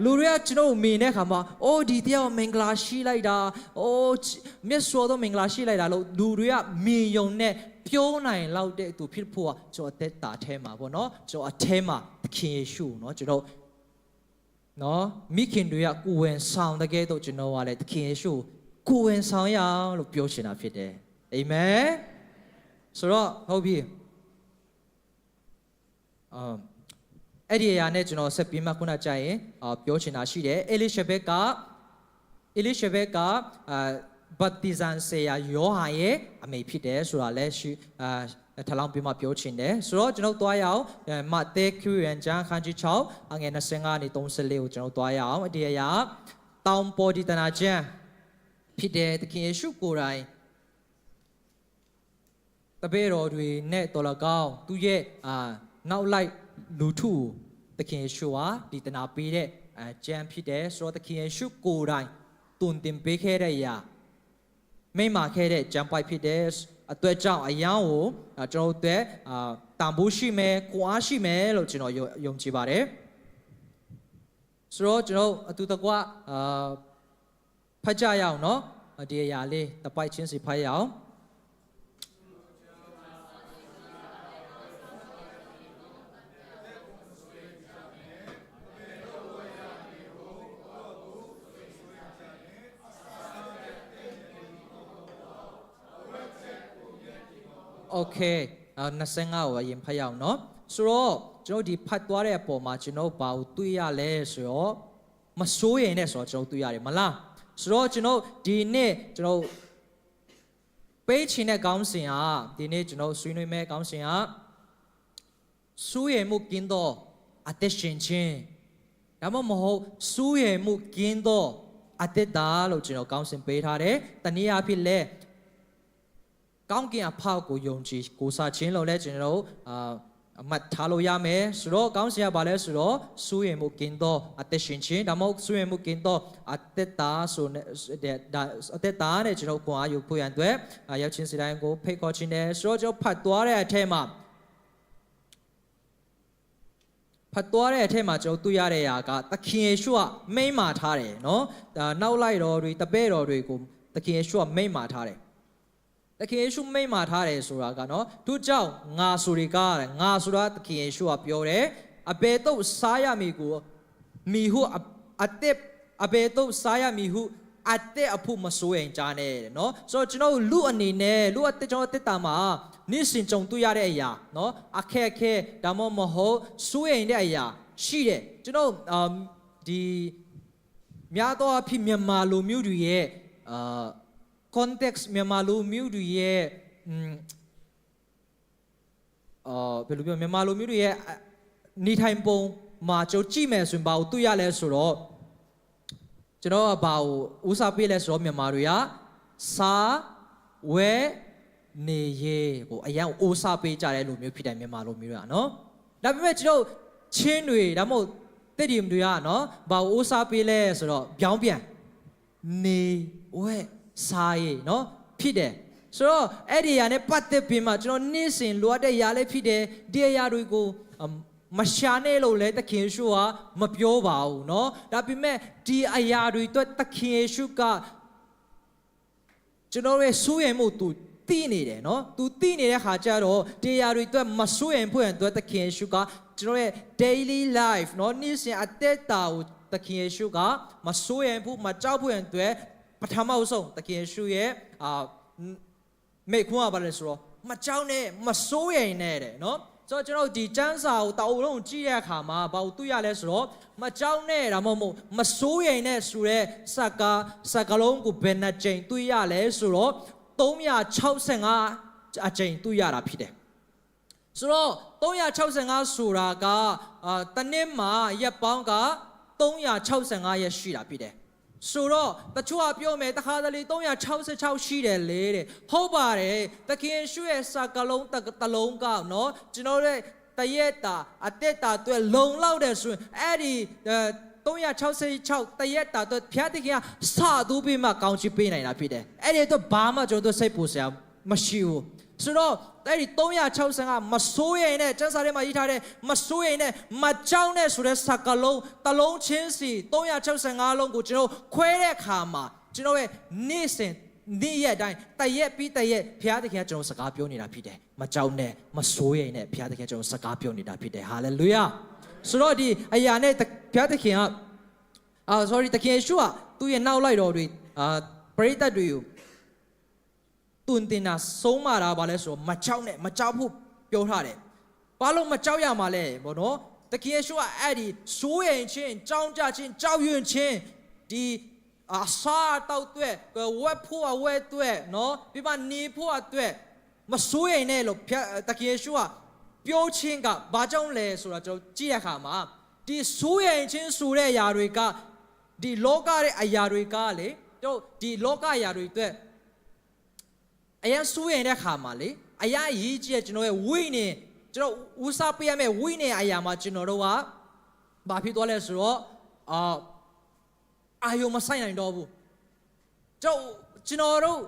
လူတွေကကျွန်တော်မြင်တဲ့အခါမှာအိုးဒီတရားမင်္ဂလာရှိလိုက်တာအိုးမြတ်စွာသောမင်္ဂလာရှိလိုက်တာလို့လူတွေကမြင်ယုံနဲ့ပြောနိုင်လောက်တဲ့သူဖြစ်ဖို့ကကျွန်တော်အသက်တာထဲမှာပေါ့နော်ကျွန်တော်အထဲမှာသခင်ယေရှုနော်ကျွန်တော်နော်မိခင်တွေကကိုယ်ဝင်ဆောင်တဲ့ကဲတော့ကျွန်တော်ကလည်းသခင်ယေရှုကိုယ်ဝင်ဆောင်ရအောင်လို့ပြောချင်တာဖြစ်တယ်အာမင်ဆိုတော့ဟုတ်ပြီအဲ့ဒီအရာနဲ့ကျွန်တော်ဆက်ပြီးမှခုနကြရင်ပြောချင်တာရှိတယ်အေလိရှဘက်ကဘတ်တီဇန်ဆေယာယောဟန်ရဲ့အမေဖြစ်တယ်ဆိုတာလည်းရှိထလောင်းပြီးမှပြောချင်တယ်ဆိုတော့ကျွန်တော်တွားရအောင်မဿဲခရစ်ယာန်ကျမ်းခန်းကြီး6အငယ်25နေ34ကိုကျွန်တော်တွားရအောင်ဒီအရာတောင်ပေါ်ဒီတနာကျမ်းဖြစ်တယ်သခင်ယေရှုကိုယ်တိုင်တပည့်တော်တွေနဲ့တော်လကောင်းသူရဲ့နောက်လိုက်လူထုသခင်ယေရှုဟာဒီတနာပေးတဲ့ကျမ်းဖြစ်တယ်ဆိုတော့သခင်ယေရှုကိုယ်တိုင်တွင်တင်ပေးခဲ့တဲ့အရာမိမခဲ့တဲ့ကျမ်းပိုက်ဖြစ်တယ်အတွက်ကြောင့်အယောင်ကိုကျွန်တော်တို့တန်ဖိုးရှိမယ်ကိုအားရှိမယ်လို့ကျွန်တော်ယုံကြည်ပါတယ်ဆိုတော့ကျွန်တော်အတူတကွဖတ်ကြရအောင်เนาะဒီအရာလေးတပိုက်ချင်းစီဖတ်ရအောင်โอเค25ကိုအရင်ဖတ်ရအောင်เนาะဆိုတော့ကျွန်တော်ဒီဖတ်သွားတဲ့အပေါ်မှာကျွန်တော်ဘာကိုတွေ့ရလဲဆိုတော့မစိုးရင်နဲ့ဆိုတော့ကျွန်တော်တွေ့ရတယ်မလားဆိုတော့ကျွန်တော်ဒီနေ့ကျွန်တော်ပေးချင်တဲ့ခေါင်းစဉ်ဟာဒီနေ့ကျွန်တော်ဆွေးနွေးမယ့်ခေါင်းစဉ်ဟာစိုးရင်မှုကင်းသောအသက်ရှင်ခြင်းဒါမှမဟုတ်စိုးရင်မှုကင်းသောအသက်တာလို့ကျွန်တော်ခေါင်းစဉ်ပေးထားတယ်တနည်းအားဖြင့်လဲကောင်းကင်အဖောက်ကိုယုံကြည်ကိုးစားခြင်းလို့လည်းကျွန်တော်တို့အမှတ်ထားလို့ရမယ်ဆိုတော့ကောင်းစရာပါလဲဆိုတော့စိုးရင်မှုကင်းသောအသက်ရှင်ခြင်းဒါမှမဟုတ်စိုးရင်မှုကင်းသောအသက်တာဆိုတဲ့အသက်တာနဲ့ကျွန်တော်ကိုအားယူဖို့ရန်အတွက်ရောက်ချင်းစီတိုင်းကိုဖိတ်ခေါ်ခြင်းနဲ့ဆိုတော့ကျွန်တော်ဖတ်သွားတဲ့အထက်မှာကျွန်တော်တွေ့ရတဲ့အရာကသခင်ယေရှုကမိန့်မာထားတယ်နော်နောက်လိုက်တော်တွေတပည့်တော်တွေကိုသခင်ယေရှုကမိန့်မာထားတယ်သခင်ယေရှုမိန့်မာထားတယ်ဆိုတာကနော်သူကြောင့်ငါဆိုတွေကငါဆိုတာသခင်ယေရှုကပြောတယ်အဘယ်တော့စားရမည်ကိုမိဟုအသက်အဘယ်တော့စားရမည်ဟုအသက်အဖို့မစိုးရင်ကြားနေတယ်နော်ဆိုတော့ကျွန်တော်လူအနေနဲ့လူအသက်ကျွန်တော်တက်တာမှာနေ့စဉ်ကြုံတွေ့ရတဲ့အရာနော်အခက်အခဲဒါမှမဟုတ်စိုးရင်တဲ့အရာရှိတယ်ကျွန်တော်ဒီများသောအဖြစ်မြန်မာလူမျိုးတွေရဲ့context မြန်မာလူမျိုးတွေရဲ့ဘယ်လိုပြောမြန်မာလူမျိုးတွေရဲ့နေထိုင်ပုံ မှာကျွန်တော်ကြည့်မယ်ဆိုရင်ဘာကိုတွေ့ရလဲဆိုတော့ကျွန်တော်ကဘာကိုဦးစားပေးလဲဆိုတော့မြန်မာတွေကစားဝဲနေရေကိုအရင်ဦးစားပေးကြတဲ့လူမျိုးဖြစ်တယ်မြန်မာလူမျိုးကနော်ဒါပေမဲ့ကျွန်တော်ချင်းတွေဒါမှမဟုတ်တဲ့ဒီတွေကနော်ဘာကိုဦးစားပေးလဲဆိုတော့ပြောင်းပြန်နေဝဲစားရေနော်ဖြစ်တယ်ဆိုတော့အဲ့ဒီຢာနဲ့ပတ်သက်ပြီးမှကျွန်တော်နေ့စဉ်လိုအပ်တဲ့ຢာလေးဖြစ်တယ်ဒီຢာတွေကိုမရှာနေလို့လဲသခင်ယေရှုကမပြောပါဘူးเนาะဒါပေမဲ့ဒီအရာတွေအတွက်သခင်ယေရှုကကျွန်တော်ရဲ့စိုးရိမ်မှုသူသိနေတယ်เนาะသူသိနေတဲ့ခါကျတော့ဒီအရာတွေအတွက်မစိုးရိမ်ဖို့အတွက်သခင်ယေရှုကကျွန်တော်ရဲ့ daily life เนาะနေ့စဉ်အသက်တာကိုသခင်ယေရှုကမစိုးရိမ်ဖို့မကြောက်ဖို့အတွက်ပထမဆုံးသခင်ယေရှုရဲ့မိခွန်းကဘာလဲဆိုတော့မကြောက်နဲ့မစိုးရိမ်နဲ့တဲ့เนาะဆိုတော့ကျွန်တော်ဒီကျမ်းစာကိုတောက်လုံးကြည့်တဲ့အခါမှာဘာကိုတွေ့ရလဲဆိုတော့မကြောက်နဲ့ဒါမှမဟုတ်မစိုးရိမ်နဲ့ဆိုတဲ့စကားလုံးကိုဘယ်နှကြိမ်တွေ့ရလဲဆိုတော့365အကြိမ်တွေ့ရတာဖြစ်တယ်ဆိုတော့365ဆိုတာကတနေ့မှာရက်ပေါင်းက365ရက်ရှိတာဖြစ်တယ်ဆိုတော့တချို့ကပြောမယ်တခါတလေ366ရှိတယ်လေတဲ့ဟုတ်ပါတယ်သခင်ယေရှုရဲ့စာကလုံးတလုံးကနော်ကျွန်တော်ရဲ့တရက်တာအသက်တာအတွက်လုံလောက်တယ်ဆိုရင်အဲ့ဒီ366တရက်တာအတွက်ဖျားသခင်ကစသူပြီးမှကောင်းချီးပေးနိုင်တာဖြစ်တယ်အဲ့ဒီတော့ဘာမှကျွန်တော်တို့စိတ်ပူစရာမရှိဘူးဆိုတော့အဲ့ဒီ365မစိုးရိမ်နဲ့ကျမ်းစာထဲမှာရေးထားတဲ့မစိုးရိမ်နဲ့မကြောက်နဲ့ဆိုတဲ့စကားလုံးတလုံးချင်းစီ365လုံးကိုကျွန်တော်ခွဲတဲ့အခါမှာကျွန်တော်ရဲ့နေ့စဉ်နေ့ရက်တိုင်းတရက်ပြီးတရက်ဘုရားသခင်ကကျွန်တော်စကားပြောနေတာဖြစ်တယ်မကြောက်နဲ့မစိုးရိမ်နဲ့ဘုရားသခင်ကျွန်တော်စကားပြောနေတာဖြစ်တယ်ဟာလေလုယာဆိုတော့ဒီအရာနဲ့ဘုရားသခင်ကsorry သခင်ယေရှုကသူ့ရဲ့နောက်လိုက်တော်တွေပရိသတ်တွေကိုတွင်တင်တာဆုံးမတာပါလဲဆိုတော့မကြောက်နဲ့မကြောက်ဖို့ပြောထားတယ်။ဘာလို့မကြောက်ရမှာလဲဘောနော်။တခင်ယေရှုကအဲ့ဒီစိုးရိမ်ခြင်းကြောင်းကြခြင်းကြောက်ရွံ့ခြင်းဒီအစာတောက်တဲ့ဝက်ဖို့အဝဲတဲ့နော်ပြကနေဖို့အတွက်မစိုးရိမ်နဲ့လို့တခင်ယေရှုကပြောခြင်းကဘာကြောင့်လဲဆိုတော့ကျွန်တော်ကြည့်ရခါမှာဒီစိုးရိမ်ခြင်းဆိုတဲ့အရာတွေကဒီလောကရဲ့အရာတွေကလေတို့ဒီလောကအရာတွေအတွက်အရင်စိုးရိမ်တဲ့ခါမှာလေအရာရေးကြည့်ကျွန်တော်ရဲ့ဝိညာဉ်ကျွန်တော်ဦးစားပေးရမယ့်ဝိညာဉ်အရာမှာကျွန်တော်တို့ကဘာဖြစ်သွားလဲဆိုတော့အာယုံမဆိုင်နိုင်တော့ဘူးကျွန်တော်တို့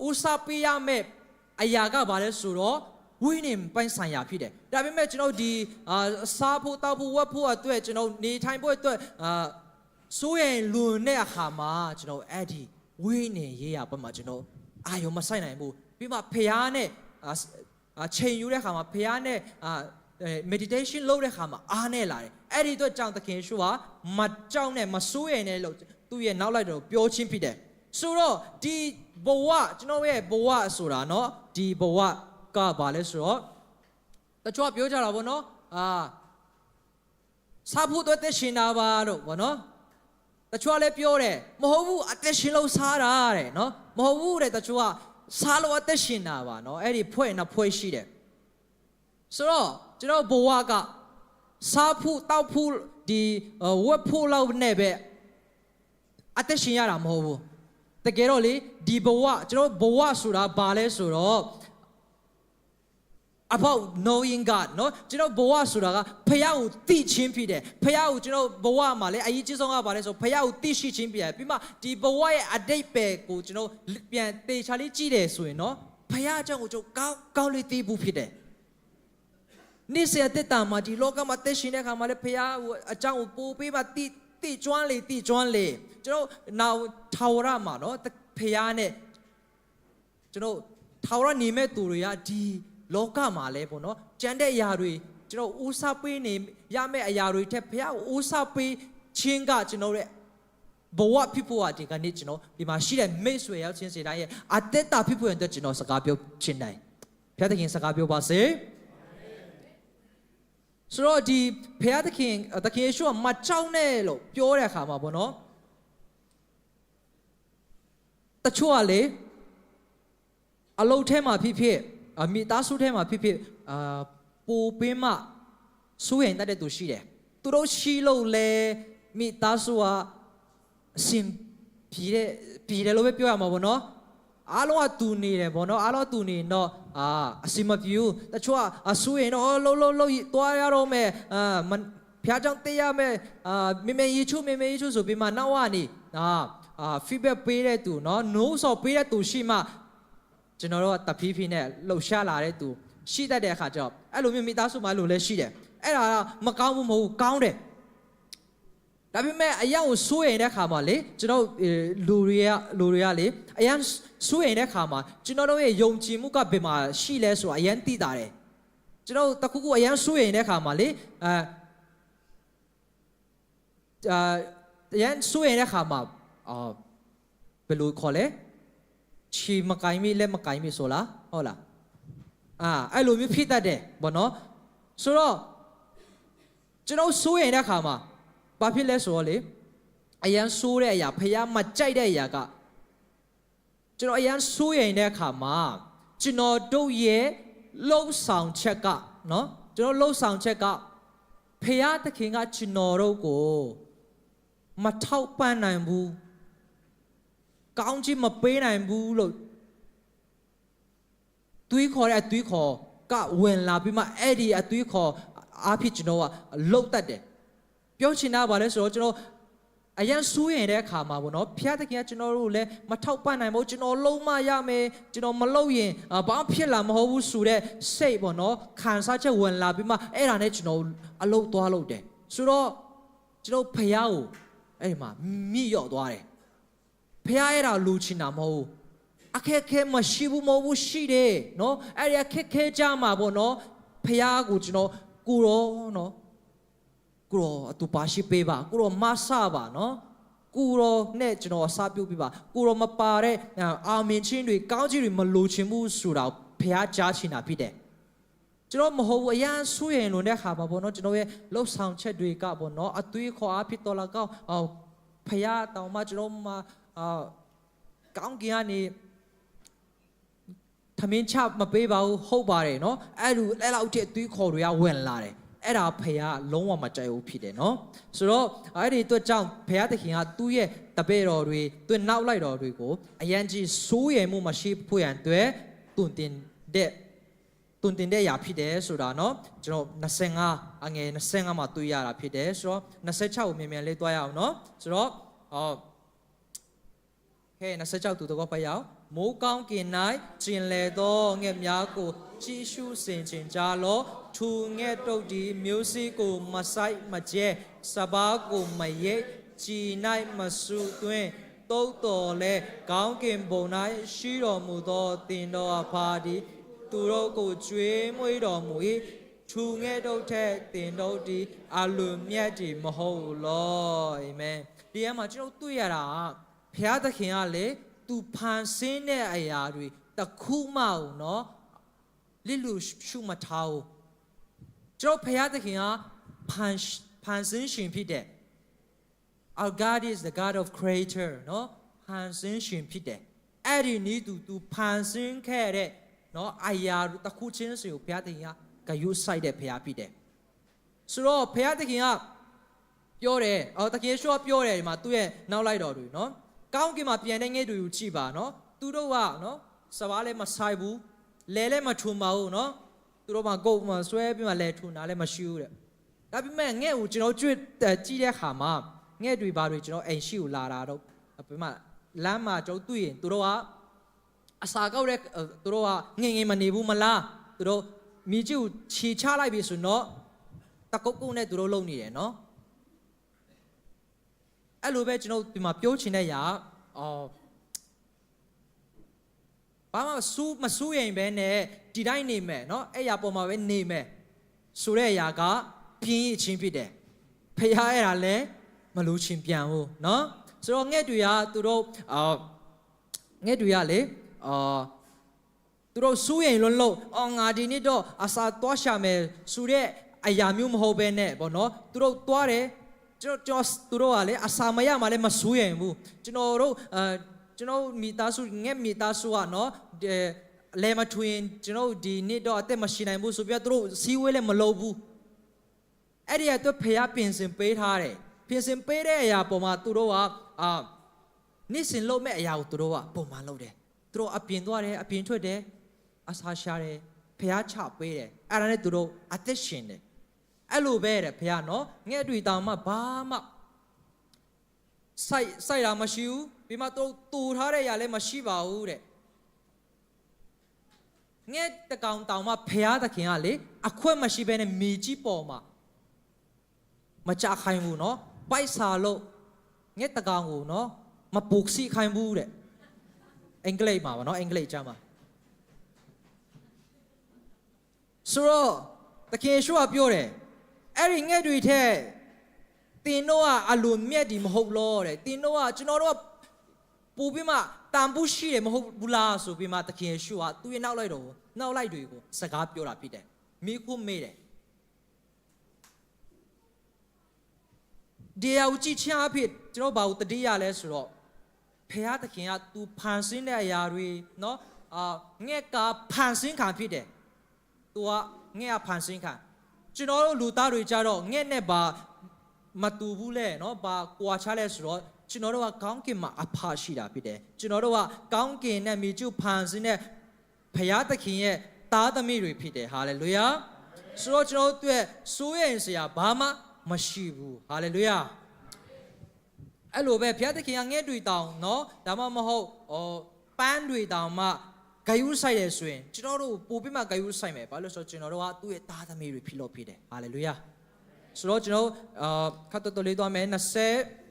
ဦးစားပေးရမယ့်အရာကဘာလဲဆိုတော့ဝိညာဉ်ပိုင်းဆိုင်ရာဖြစ်တယ်ဒါပေမဲ့ကျွန်တော်ဒီစားဖို့တောက်ဖို့ဝတ်ဖို့အတွက်ကျွန်တော်နေထိုင်ဖို့အတွက်စိုးရိမ်လွန်တဲ့အခါမှာကျွန်တော်အဲ့ဒီဝိညာဉ်ရေးရပတ်မှာကျွန်တော်အာယုံမဆိုင်နိုင်ဘူးပြီးမှဖျားနဲ့ချိန်ယူတဲ့ခါမှာဖျားနဲ့meditation လုပ်တဲ့ခါမှာအားနဲ့လာတယ်အဲ့ဒီတော့ကြောင့်သခင်ယေရှုကမကြောက်နဲ့မစိုးရိမ်နဲ့လို့သူ့ရဲ့နောက်လိုက်တော့ပြောချင်းဖြစ်တယ်ဆိုတော့ဒီဘဝကျွန်တော်ရဲ့ဘဝဆိုတာเนาะဒီဘဝကဘာလဲဆိုတော့တချို့ပြောကြတာဗောနော်စားဖို့တော့တက်ရှင်တာပါတော့ဗောနော်တချို့လည်းပြောတယ်မဟုတ်ဘူးအသက်ရှင်လို့စားတာတဲ့နော်မဟုတ်ဘူးတဲ့တချို့ကစားလို့အသက်ရှင်တာပါနော်အဲ့ဒီဖွဲ့နှစ်ဖွဲ့ရှိတယ်ဆိုတော့ကျွန်တော်ဘဝကစားဖို့တောက်ဖို့ဒီဝတ်ဖို့လောက်နဲ့ပဲအသက်ရှင်ရတာမဟုတ်ဘူးတကယ်တော့လေဒီဘဝကျွန်တော်ဘဝဆိုတာဘာလဲဆိုတော့ about knowing God เนาะကျွန်တော်ဘဝဆိုတာကဖခင်ကိုသိချင်းဖြစ်တယ်ဖခင်ကိုကျွန်တော်ဘဝမှာလေအရေးကြီးဆုံးကဘာလဲဆိုဖခင်ကိုသိရှိချင်းဖြစ်တယ်ပြီးမှဒီဘဝရဲ့အတိတ်ပဲကိုကျွန်တော်ပြန်တေချာလေးကြည့်တယ်ဆိုရင်เนาะဖခင်အကြောင်းကိုကျွန်တော်ကောင်းလေးသိဖို့ဖြစ်တယ်နေ့စဉ်အသက်တာမှာဒီလောကမှာတက်ရှင်တဲ့အခါမှာလေဖခင်အကြောင်းကိုပို့ပေးမှသိကျွမ်းလေကျွန်တော်နောက်ထာဝရမှာเนาะဖခင်နဲ့ကျွန်တော်ထာဝရနေမဲ့သူတွေကဒီလောကမှာလဲပေါ့နော်ကျန်တဲ့အရာတွေကျွန်တော်ဦးစားပေးနေရမယ့်အရာတွေထက်ဘုရားဦးစားပေးခြင်းကကျွန်တော်ရဲ့ဘဝဖြစ်ဖို့အတည်ကနေ့ကျွန်တော်ဒီမှာရှိတဲ့မိတ်ဆွေရောက်ချင်းစီတိုင်းရဲ့အသက်တာဖြစ်ဖို့အတွက်ကျွန်တော်စကားပြောချင်တယ်ဘုရားသခင်စကားပြောပါစေဆိုတော့ဒီဘုရားသခင်ယေရှုကမကြောက်နဲ့လို့ပြောတဲ့အခါမှာပေါ့နော်တချို့ကလေအလုပ်ထဲမှာဖြစ်မိသားစုထဲမှာဖြစ်ပူပင်းမှစိုးရိမ်တတ်တဲ့သူရှိတယ် သူတို့ရှိလို့လေမိသားစုကအရှင်ပြည်တယ်လို့ပဲပြောရမှာပေါ့နော်အားလုံးကတူနေတယ်ပေါ့နော်အားလုံးတူနေတော့အစီမပြူတချို့ကအဆူရင်တော့လှုပ်သွားရတော့မယ်ဖျားကြောင့်တေးရမယ်မေမေရီချုဆိုပြီးမှနောက်ကနေfeedback ပေးတဲ့သူနော် no ဆိုပေးတဲ့သူရှိမှကျွန်တော်တို့ကတဖြည်းဖြည်းနဲ့လှုပ်ရှားလာတဲ့သူရှိတတ်တဲ့အခါကျတော့အဲ့လိုမျိုးမိသားစုမှာလို့လည်းရှိတယ်အဲ့ဒါကမကောင်းဘူးမဟုတ်ကောင်းတယ်ဒါပေမဲ့အရင်ကိုစိုးရင်တဲ့ခါမှာလေကျွန်တော်လူတွေကလေအရင်စိုးရင်တဲ့ခါမှာကျွန်တော်တို့ရဲ့ယုံကြည်မှုကဘယ်မှာရှိလဲဆိုတာအရင်သိတာတယ်ကျွန်တော်တခုခုအရင်စိုးရင်တဲ့ခါမှာလေအရင်စိုးရင်တဲ့ခါမှာဘယ်လိုခေါ်လဲချီမကိုင်းမိလက်မကိုင်းမိဆိုလားဟုတ်လားအဲ့လိုမျိုးဖြစ်တတ်တယ်ဘောနော်ဆိုတော့ကျွန်တော်စိုးရင်တဲ့ခါမှာဘာဖြစ်လဲဆိုတော့လေအရန်ဆိုးတဲ့အရာဖះမကြိုက်တဲ့အရာကကျွန်တော်အရန်ဆိုးရင်တဲ့အခါမှာကျွန်တော်တို့ရဲ့လှုပ်ဆောင်ချက်ကနော်ကျွန်တော်လှုပ်ဆောင်ချက်ကဖះသခင်ကကျွန်တော်တို့ကိုမထောက်ပံ့နိုင်ဘူးကောင်းချီးမပေးနိုင်ဘူးလို့တွေးခေါ်တဲ့အတွေးခေါ်ကဝင်လာပြီးမှအဲ့ဒီအတွေးခေါ်အားဖြင့်ကျွန်တော်ကလှုပ်တတ်တယ်ပြောချင်တာပါလဲဆိုတော့ကျွန်တော်အရင်ဆူးရင်တဲ့အခါမှာပေါ့နော်ဖျားတခင်ကကျွန်တော်တို့လည်းမထောက်ပံ့နိုင်ဘူးကျွန်တော်လုံးမရမယ်ကျွန်တော်မလုပ်ရင်ဘာဖြစ်လာမဟုတ်ဘူးဆိုတဲ့စိတ်ပေါ့နော်ခံစားချက်ဝင်လာပြီးမှအဲ့ဒါနဲ့ကျွန်တော်အလုပ်သွားလုပ်တယ်ဆိုတော့ကျွန်တော်ဖျားကိုအဲ့ဒီမှာမိရော့သွားတယ်ဖျားအဲ့ဒါလူချင်တာမဟုတ်ဘူးအခက်ခဲမရှိဘူးမဟုတ်ဘူးရှိတယ်နော်အဲ့ဒီအခက်ခဲကြမှာပေါ့နော်ဖျားကိုကျွန်တော်ကိုရောနော်ကိုရောအတူပါရှိပေးပါကိုရောမဆပါနော်ကိုရောနဲ့ကျွန်တော်အစားပြုတ်ပေးပါကိုရောမပါတဲ့အာမင်ချင်းတွေကောင်းချီးတွေမလိုချင်ဘူးဆိုတာဖျားကြားချင်တာဖြစ်တယ်ကျွန်တော်မဟုတ်ဘူးအရန်ဆူရင်လို့တဲ့ခါပါပေါ့နော်ကျွန်တော်ရဲ့လှုပ်ဆောင်ချက်တွေကပေါ့နော်အသွေးခေါ်အားဖြစ်တော်လာကောင်းဖျားတောင်မှကျွန်တော်မှာကောင်းကင်ကနေသမင်းချမပေးပါဘူးဟုတ်ပါတယ်နော်အဲ့လောက်အထိအသွေးခေါ်တွေကဝင်လာတယ်အဲ့ဒါဖះလုံးဝမကြိုက်ဘူးဖြစ်တယ်နော်ဆိုတော့အဲ့ဒီအတွက်ကြောင့်ဖះသခင်ကသူ့ရဲ့တပည့်တော်တွေသူနောက်လိုက်တော်တွေကိုအရန်ကြီးစိုးရိမ်မှုမရှိဖို့ရန်အတွက်တွင်တင်တဲ့ရာဖြစ်တယ်ဆိုတာနော်ကျွန်တော်25အငယ်25မှာတွေ့ရတာဖြစ်တယ်ဆိုတော့26ကိုမြန်လေးတွားရအောင်နော်ဆိုတော့26သူတော့ဖះမိုးကောင်းကင်၌ကျင်လေသောငှက်များကိုကြည့်ရှုစင်ချင်ကြလောထူငှက်တုတ်ဒီမျိုးစေ့ကိုမဆိုင်မကျဲစပါးကိုမရိတ်ကြည်၌မဆုသွင်းတုတ်တော်လဲကောင်းကင်ဘုံ၌ရှိတော်မူသောတင်တော်အဖာသည်သူတို့ကိုကျွေးမွေးတော်မူ၏ထူငှက်တုတ်ထက်တင်တော်ဒီအလွန်မြတ်ဒီမဟုတ်လောအာမင်ဒီမှာကျွန်တော်တွေ့ရတာဘုရားသခင်ကလေသူဖန်ဆင်းတဲ့အရာတွေတခုမှနော်လစ်လူရှုမထားဘူးကျွန်တော်ဖခင်သခင်ကဖန်ဆင်းရှင်ဖြစ်တယ် Our God is the God of creator နော်ဖန်ဆင်းရှင်ဖြစ်တယ်အဲ့ဒီနည်းသူဖန်ဆင်းခဲ့တဲ့နော်အရာတခုချင်းစီကိုဖခင်သခင်ကဂရုစိုက်တဲ့ဖခင်ဖြစ်တယ်ဆိုတော့ဖခင်သခင်ကပြောတယ်တကယ်ရှော့ပြောတယ်ဒီမှာသူ့ရဲ့နောက်လိုက်တော်တွေနော်ကောင်းကင်မှာပြန်တဲ့ငှက်တွေကိုကြည့်ပါနော်သူတို့ကနော်စပါးလည်းမဆိုင်ဘူးလဲလည်းမထုံပါဘူးနော်သူတို့မှကိုယ်မှဆွဲပြီးမှလဲထုံတာလည်းမရှိဘူးတဲ့ဒါပေမဲ့ငှက်ကိုကျွန်တော်ကြည့်တဲ့ခါမှာငှက်တွေဘာတွေကျွန်တော်အိမ်ရှိကိုလာတာတော့ပြီးမှလမ်းမှာကျွန်တော်တွေ့ရင်သူတို့ကအစာကောက်တဲ့သူတို့ကငင်မနေဘူးမလားသူတို့မိကြီးကိုခြေချလိုက်ပြီဆိုတော့တကုတ်ကုတ်နဲ့သူတို့လုံနေတယ်နော်အဲ့လိုပဲကျွန်တော်ဒီမှာပြောချင်တဲ့ຢာဘာမှမစူးရင်ပဲနဲ့ဒီတိုင်းနေမယ်เนาะအဲ့ຢာပေါ်မှာပဲနေမယ်ဆိုတဲ့ຢာကပြင်းအချင်းဖြစ်တယ်ဖះအဲ့ဒါလဲမလို့ချင်းပြန်ဘူးเนาะဆိုတော့ငှက်တွေကသူတို့ငှက်တွေကလေသူတို့စူးရင်လွန်းလို့ငါဒီနေ့တော့အစာသွားရှာမယ်ဆိုတဲ့အရာမျိုးမဟုတ်ပဲနဲ့ပေါ့เนาะသူတို့သွားတယ်ကျွန်တော်သူတို့ကလေအစာမရမှလည်းမဆိုးရင်ဘူးကျွန်တော်မိသားစုငှက်မိသားစုကနော်လဲမထွင်ကျွန်တော်ဒီနေ့တော့အသက်မရှိနိုင်ဘူးဆိုပြသူတို့စီးဝေးလည်းမလုပ်ဘူး အဲ့ဒီအတွက်ဖះပြင်ဆင်ပေးထားတယ်ပြင်ဆင်ပေးတဲ့အရာပေါ်မှာသူတို့ကနေ့စဉ်လုပ်မဲ့အရာကိုသူတို့ကပုံမှန်လုပ်တယ်သူတို့အပြင်သွားတယ်အပြင်ထွက်တယ်အစာရှာတယ်ဖះချပေးတယ်အဲ့ဒါနဲ့သူတို့အသက်ရှင်တယ်အဲ့လိုပဲတဲ့ဖះနော်ငှက်တွေတောင်မှဘာမှစိုက်တာမရှိဘူးပြီးမှသူတူထားတဲ့အရာလည်းမရှိပါဘူးတဲ့ငှက်တကောင်တောင်မှဖះသခင်ကလေအခွင့်မရှိဘဲနဲ့မြေကြီးပေါ်မှာမကြခိုင်းဘူးနော်ပိုက်စာလို့ငှက်တကောင်ကိုနော်မပုတ်စီခိုင်းဘူးတဲ့အင်္ဂလိပ်မှာပါနော်အင်္ဂလိပ်ကျမ်းမှာဆိုတော့သခင်ယေရှုကပြောတယ်အဲ့ဒီငှက်တွေထဲတင်တော့အလိုမြက်ဒီမဟုတ်လို့တဲ့တင်တော့ကျွန်တော်တို့ကပူပြီးမှတန်ဖို့ရှိတယ်မဟုတ်ဘူးလားဆိုပြီးမှသခင်ယေရှုကသူ့ရဲ့နောက်လိုက်တွေကိုစကားပြောတာဖြစ်တယ်မိခုမေးတယ်ဒီအူကြည့်ချအဖြစ်ကျွန်တော်ဘာလို့တတိယလဲဆိုတော့ဖះသခင်ကသူဖန်ဆင်းတဲ့အရာတွေနော်ငှက်ကဖန်ဆင်းခံဖြစ်တယ်သူကငှက်ကဖန်ဆင်းခံကျွန်တော်တို့လူသားတွေကြတော့ငှက်နဲ့ဘာမတူဘူးလဲနော်ဘာကွာခြားလဲဆိုတော့ကျွန်တော်တို့ကကောင်းကင်မှာအဖရှိတာဖြစ်တယ်ကျွန်တော်တို့ကကောင်းကင်နဲ့မြေကြီးဖန်ဆင်းတဲ့ဖះသခင်ရဲ့သားသမီးတွေဖြစ်တယ်ဟာလေလုယာဆိုတော့ကျွန်တော်တို့ရဲ့စိုးရိမ်စရာဘာမှမရှိဘူးဟာလေလုယာအဲ့လိုပဲဖះသခင်ကငှက်တွေတောင်နော်ဒါမှမဟုတ်ပန်းတွေတောင်မှဂယုဆိုင်တယ်ဆိုရင်ကျွန်တော်တို့ပို့ပြီးမှဂယုဆိုင်မယ်ဘာလို့ဆိုတော့ကျွန်တော်တို့ကသူ့ရဲ့သားသမီးတွေဖြစ်လို့ဖြစ်တယ်ဟာလေလုယာဆိုတော့ကျွန်တော်ခတ်တော်လေးသွားမယ်26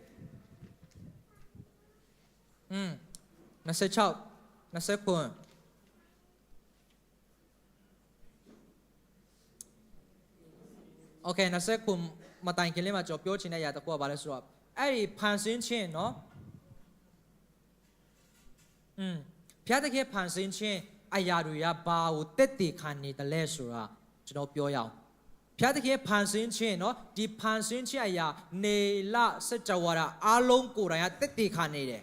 โอเค29မတိုင်ခင်လေးမှာကျွန်တော်ပြောချင်တဲ့အရာတစ်ခုကဘာလဲဆိုတော့အဲ့ဒီဖန်ဆင်းခြင်းเนาะဖျားတကယ်ဖန်ဆင်းခြင်းအရာတွေကဘာကိုတက်တည်ခံနေတယ်လဲဆိုတာကျွန်တော်ပြောရအောင်ဖျားတကယ်ဖန်ဆင်းခြင်းเนาะဒီဖန်ဆင်းခြင်းအရာနေလစကြဝဠာအားလုံးကိုယ်တိုင်ကတက်တည်ခံနေတယ်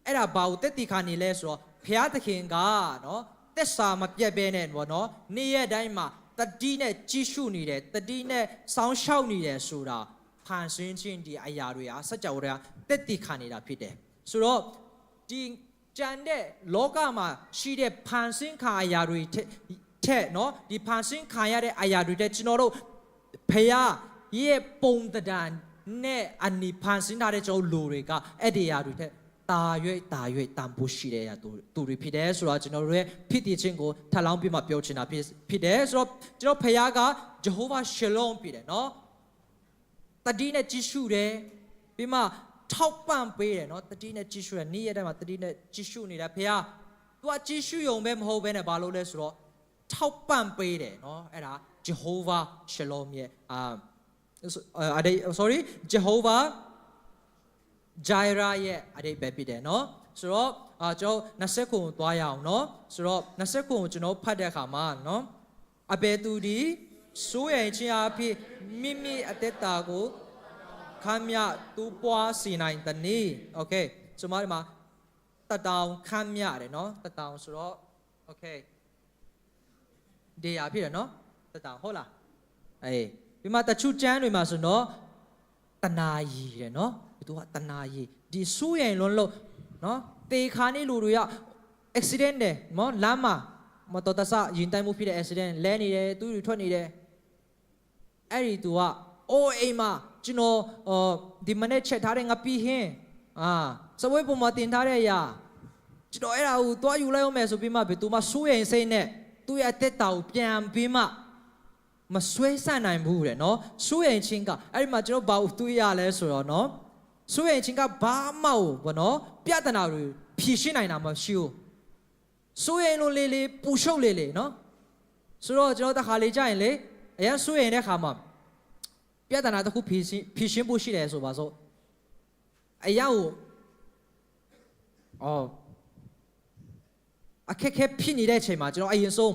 အဲ့ဒါဘာကိုတက်တည်ခံနေလဲဆိုတော့ဖျားသခင်ကเนาะတက်စာမပြတ်ဘဲနဲ့ပေါ့เนาะနေ့ရက်တိုင်းမှာတတိနဲ့ကြီးရှုနေတယ်တတိနဲ့စောင်းရှောက်နေတယ်ဆိုတာဖန်ဆင်းခြင်းဒီအရာတွေဟာစကြဝဠာတက်တည်ခံနေတာဖြစ်တယ်ဆိုတော့ဒီကြံတဲ့လောကမှာရှိတဲ့ဖန်ဆင်းခါအရာတွေထက်เนาะဒီဖန်ဆင်းခါရတဲ့အရာတွေတဲ့ကျွန်တော်တို့ဖခင်ရဲ့ပုံတံနဲ့အနိဖန်ဆင်းထားတဲ့ကျွန်တော်လူတွေကအဲ့ဒီအရာတွေထက်တာ၍တန်ဖို့ရှိတဲ့အရာသူတွေဖြစ်တယ်ဆိုတော့ကျွန်တော်တို့ရဲ့ဖြစ်တည်ခြင်းကိုထပ်လောင်းပြမှပြောချင်တာဖြစ်တယ်ဆိုတော့ကျွန်တော်ဖခင်ကဂျဟောဗာရှလုံဖြစ်တယ်เนาะတတိနဲ့ကြည့်ရှုတယ်ပြီးမှထောက်ပံ့ပေးတယ်เนาะတတိနဲ့ကြည့်ရှုတယ်နေ့ရက်တိုင်းမှာတတိနဲ့ကြည့်ရှုနေတာဖခင်သူကကြည့်ရှုရုံပဲမဟုတ်ဘဲနဲ့ဘာလို့လဲဆိုတော့ထောက်ပံ့ပေးတယ်เนาะအဲ့ဒါဂျဟောဗာရှလုံရဲ့sorry ဂျဟောဗာဂျိုင်ရာရဲ့အဓိပ္ပာယ်ဖြစ်တယ်เนาะဆိုတော့ကျွန်တော်29ကိုသွားရအောင်เนาะဆိုတော့29ကိုကျွန်တော်ဖတ်တဲ့အခါမှာเนาะအဘယ်သူဒီစိုးရိမ်ခြင်းအဖြစ်မိမိအသက်တာကိုခမ်းမြတူပွားစီနိုင်တဲ့နည်းโอเคဆိုမှဒီမှာတတောင်ခမ်းမြတယ်เนาะတတောင်ဆိုတော့โอเคဒီရဖြစ်တယ်เนาะတတောင်ဟုတ်လားအေးဒီမှာတချို့ကျမ်းတွေမှာဆိုတော့တနာရီတယ်เนาะသူကတနာရီဒီစိုးရိမ်လွန်းလို့เนาะတေခါနေလူတွေက accident တယ်เนาะလမ်းမှာမတော်တဆရင်တိုင်းမှုဖြစ်တဲ့ accident လဲနေတယ်သူတွေထွက်နေတယ်အဲ့ဒီသူကအိုးအိမ်မှာကျွန်တော်ဒီမနေ့ချက်ထားတဲ့ငါပြီးဟင်းစပွဲပေါ်မှာတင်ထားတဲ့အရာကျွန်တော်အဲ့ဒါကိုတွားယူလိုက်အောင်မယ်ဆိုပြီးမှဘယ်သူမှစိုးရိမ်စိတ်နဲ့သူ့ရဲ့အသက်တာကိုပြန်ပြီးမှမဆွဲဆန့်နိုင်ဘူးတဲ့နော်စိုးရိမ်ခြင်းကအဲ့ဒီမှာကျွန်တော်ဘာလို့တွေးရလဲဆိုတော့နော်စိုးရိမ်ခြင်းကဘာမှဘောနော်ပြဿနာတွေဖြေရှင်းနိုင်တာမရှိဘူးစိုးရိမ်လို့လေပူရှုပ်လေနော်ဆိုတော့ကျွန်တော်တခါလေကြာရင်လေအရင်စိုးရိမ်တဲ့ခါမှာပြဿနာတစ်ခုဖြေရှင်းဖို့ရှိတယ်ဆိုပါစို့အရာကိုအခက်ခဲဖြစ်နေတဲ့အချိန်မှာကျွန်တော်အရင်ဆုံး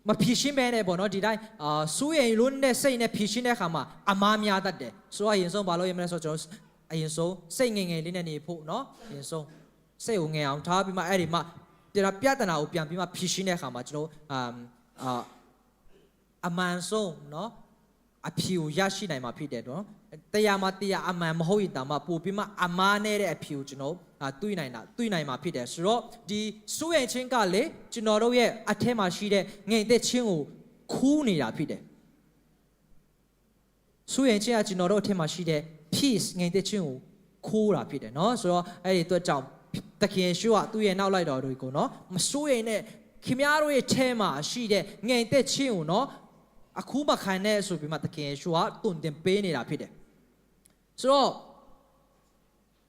မဖြေရှင်းပဲနဲ့ပေါ့နော်ဒီတိုင်းစိုးရိမ်လို့နဲ့စိတ်နဲ့ဖြေရှင်းတဲ့ခါမှာအမားများတတ်တယ်ဆိုတော့အရင်ဆုံးဘာလို့ရမလဲဆိုတော့ကျွန်တော်အရင်ဆုံးစိတ်ငယ်လေးနဲ့နေဖို့နော်အရင်ဆုံးစိတ်ကိုငယ်အောင်ထားပြီးမှအဲ့ဒီမှာပြဿနာကိုပြန်ပြီးမှဖြေရှင်းတဲ့ခါမှာကျွန်တော်အမှန်ဆုံးနော် အဖြူရရှိနိုင်မှာဖြစ်တယ်နော်တရားမှာတရားအမှန်မဟုတ်ရင်တောင်မှပို့ပြီးမှအမားနဲ့တဲ့အဖြူကျွန်တော်တွေးနိုင်မှာဖြစ်တယ်ဆိုတော့ဒီစိုးရိမ်ခြင်းကလေကျွန်တော်တို့ရဲ့အထက်မှာရှိတဲ့ငြိမ်သက်ခြင်းကိုခူးနေတာဖြစ်တယ်စိုးရိမ်ခြင်းကကျွန်တော်တို့အထက်မှာရှိတဲ့ peace ငြိမ်သက်ခြင်းကိုခိုးတာဖြစ်တယ်နော်ဆိုတော့အဲ့ဒီအတွက်ကြောင့်သခင်ယေရှုကသူ့ရဲ့နောက်လိုက်တော်တွေကိုနော်မစိုးရိမ်နဲ့ခင်ဗျားတို့ရဲ့ထဲမှာရှိတဲ့ငြိမ်သက်ခြင်းကိုနော်အခုမခံနဲ့ဆိုပြီးမှသခင်ယေရှုကတုန်တင်ပေးနေတာဖြစ်တယ်ဆိုတော့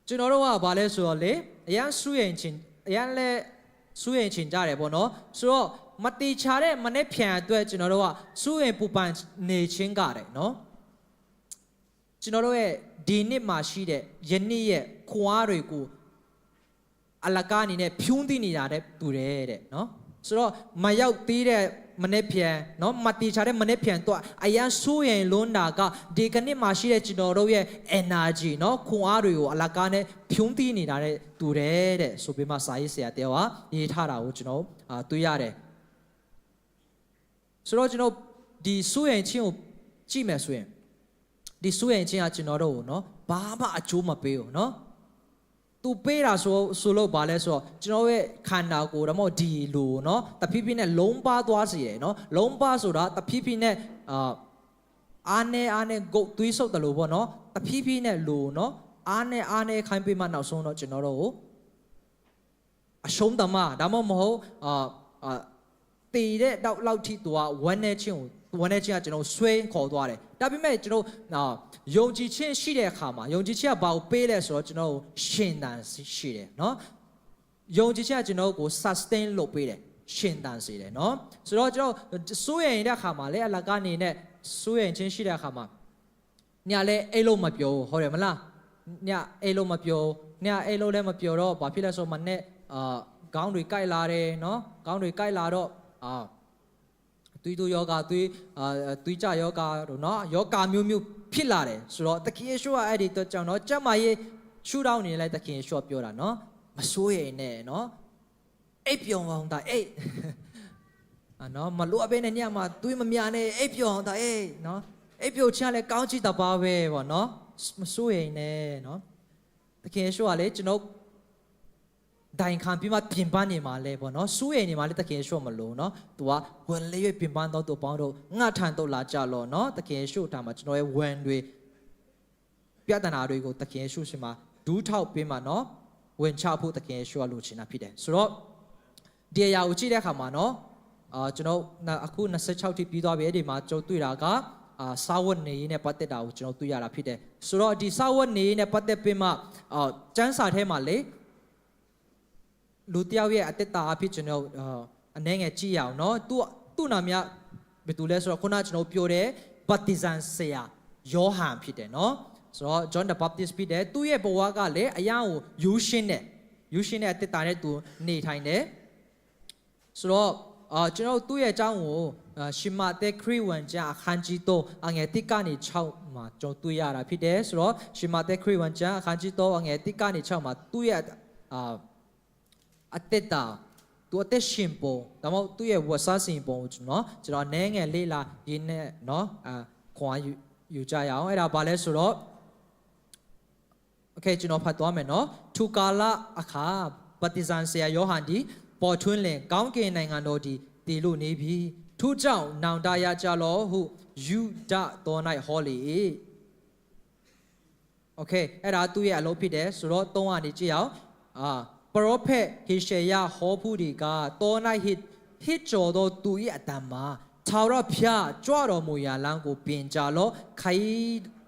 ကျွန်တော်တို့ကဘာလဲဆိုတော့လေအရန်စိုးရိမ်ခြင်းအရန်လဲစိုးရိမ်ခြင်းကြတယ်ပေါ့နော်ဆိုတော့မတိချာတဲ့မနေ့ဖြန်အတွက်ကျွန်တော်တို့ကစိုးရိမ်ပူပန်နေခြင်းကြတယ်နော်ကျွန်တော်တို့ရဲ့ဒီနေ့မှာရှိတဲ့ယနေ့ရဲ့ခွားတွေကိုအလကားအနေနဲ့ဖြူးသိနေတာတဲ့တူတယ်တဲ့နော်ဆိုတော့မရောက်သေးတဲ့မနေ့ပြန်နော်မတိချာတဲ့မနေ့ပြန်တော့အရန်ဆိုးရင်လွန်းတာကဒီကနေ့မှာရှိတဲ့ကျွန်တော်တို့ရဲ့ energy နော်ခွန်အားတွေကိုအလကားနဲ့ဖြူးသိနေတာတဲ့တူတယ်တဲ့ဆိုပြီးမှစာရေးဆရာတယောက်ကရေးထားတာကိုကျွန်တော်တွေ့ရတယ်ဆိုတော့ကျွန်တော်ဒီဆိုးရင်ချင်းကိုကြည့်မယ်ဆိုရင်ဒီစိုးရိမ်ခြင်းကကျွန်တော်တို့ကိုနော်ဘာမှအကျိုးမပေးဘူးနော်သူပေးတာဆိုလို့ဘာလဲဆိုတော့ကျွန်တော်ရဲ့ခန္ဓာကိုယ်တော့မဟုတ်ဒီလိုနော်တဖြည်းဖြည်းနဲ့လုံးပါသွားစေတယ်နော်လုံးပါဆိုတာတဖြည်းဖြည်းနဲ့အားနဲ့ဂုတ်သွေးဆုပ်တယ်လို့ပေါ့နော်တဖြည်းဖြည်းနဲ့လိုနော်အားနဲ့ခိုင်းပေးမှနောက်ဆုံးတော့ကျွန်တော်တို့ကိုအရှုံးတမဒါမှမဟုတ်တည်တဲ့လောက်ထိသူကဝမ်းနေခြင်းကကျွန်တော်ဆွဲခေါ်သွားတယ်ဒါပေမဲ့ကျွန်တော်ယုံကြည်ခြင်းရှိတဲ့အခါမှာယုံကြည်ခြင်းကဘာကိုပေးလဲဆိုတော့ကျွန်တော်ရှင်သန်ရှိတယ်နော်ယုံကြည်ခြင်းကကျွန်တော်ကို sustain လုပ်ပေးတယ်ရှင်သန်စေတယ်နော်ဆိုတော့ကျွန်တော်စိုးရိမ်တဲ့အခါမှာလေအလကားအနေနဲ့စိုးရိမ်ခြင်းရှိတဲ့အခါမှာညလဲအိတ်လို့မပြောဟုတ်တယ်မလားညအိတ်လို့မပြောညအိတ်လို့လည်းမပြောတော့ဘာဖြစ်လဲဆိုမှနဲ့ခေါင်းတွေကိုက်လာတယ်နော်ခေါင်းတွေကိုက်လာတော့သွေးတို့ယောဂသွေးကြယောဂတို့နော်ယောဂမျိုးဖြစ်လာတယ်ဆိုတော့သခင်ယေရှုကအဲ့ဒီတော့ကြောင့်နော်ကျမ်းမာရေးရှုထောင်းနေလိုက်သခင်ယေရှုကပြောတာနော်မစိုးရိမ်နဲ့နော်အိပ်ပျော်အောင်တာအိပ်နော်မလို့အပဲနဲ့ညမှာသွေးမမြနဲ့အိပ်ပျော်အောင်တာအိပ်နော်အိပ်ပျော်ချလည်းကောင်းချီးတပါပဲပေါ့နော်မစိုးရိမ်နဲ့နော်သခင်ယေရှုကလေကျွန်တော်ဒိုင်ခံပြီးမှပြင်ပန်းနေမှာလဲပေါ့နော်စိုးရိမ်နေမှာလဲသခင်ယေရှုမလို့နော်သူကဝင်လေ၍ပြင်ပန်းတော့သူပေါင်းတို့ငှထန်တော့လာကြလောနော်သခင်ယေရှုထားမှာကျွန်တော်ရဲ့ဝန်တွေပြဿနာတွေကိုသခင်ယေရှုရှင်မှာဒူးထောက်ပေးမှာနော်ဝင်ချဖို့သခင်ယေရှုကလိုချင်တာဖြစ်တယ်ဆိုတော့ဒီအရာကိုကြည့်တဲ့အခါမှာနော်ကျွန်တော်အခု26ထိပြီးသွားပြီအဲ့ဒီမှာကျွန်တော်တွေ့တာကစာဝတ်နေရေးနဲ့ပတ်သက်တာကိုကျွန်တော်တွေ့ရတာဖြစ်တယ်ဆိုတော့ဒီစာဝတ်နေရေးနဲ့ပတ်သက်ပြီးမှကျမ်းစာထဲမှာလေလူတယောက်ရဲ့အသက်တာအဖြစ်ကျွန်တော်အနေငယ်ကြည့်ရအောင်เนาะသူ့နာမည်ဘယ်သူလဲဆိုတော့ခုနကျွန်တော်ပြောတဲ့ baptism ဆရာယောဟန်ဖြစ်တယ်เนาะဆိုတော့ John the Baptist ဖြစ်တယ်သူ့ရဲ့ဘဝကလည်းအရာကိုယူရှင်းတဲ့အသက်တာနဲ့သူနေထိုင်တယ်ဆိုတော့ကျွန်တော်သူ့ရဲ့အကြောင်းကိုရှမာသက်ခရစ်ဝင်ကျမ်းအခန်းကြီး3အငယ်1ကနေ6မှာကျွန်တော်တွေ့ရတာဖြစ်တယ်ဆိုတော့ရှမာသက်ခရစ်ဝင်ကျမ်းအခန်းကြီး3အငယ်1ကနေ6မှာသူ့ရဲ့အသက်တာသူအသက်ရှင်ပုံဒါမှမဟုတ်သူ့ရဲ့ဝတ်စားစဉ်ပုံကျွန်တော်နည်းငယ်လေးလာရင်းနဲ့เนาะခွန်ယူကြရအောင်အဲ့ဒါဘာလဲဆိုတော့โอเคကျွန်တော်ဖတ်သွားမယ်เนาะထူကာလအခါဗတ္တိဇံဆရာယောဟန်ဒီပေါ်ထွန်းလင်ကောင်းကင်နိုင်ငံတော်ဒီတည်လို့နေပြီထူးကြောင့်နောင်တရကြလောဟုယူဒတော်၌ဟောလေโอเคအဲ့ဒါသူ့ရဲ့အလုပ်ဖြစ်တယ်ဆိုတော့3ကနေကြည့်အောင်ပရောဖက်ဟေရှေယဟောဖူဒီကတော၌ဟစ်ကြော်သောသူ၏အတန်မှာထာဝရဘုရားကြွတော်မူရာလမ်းကိုပြင်ကြလော့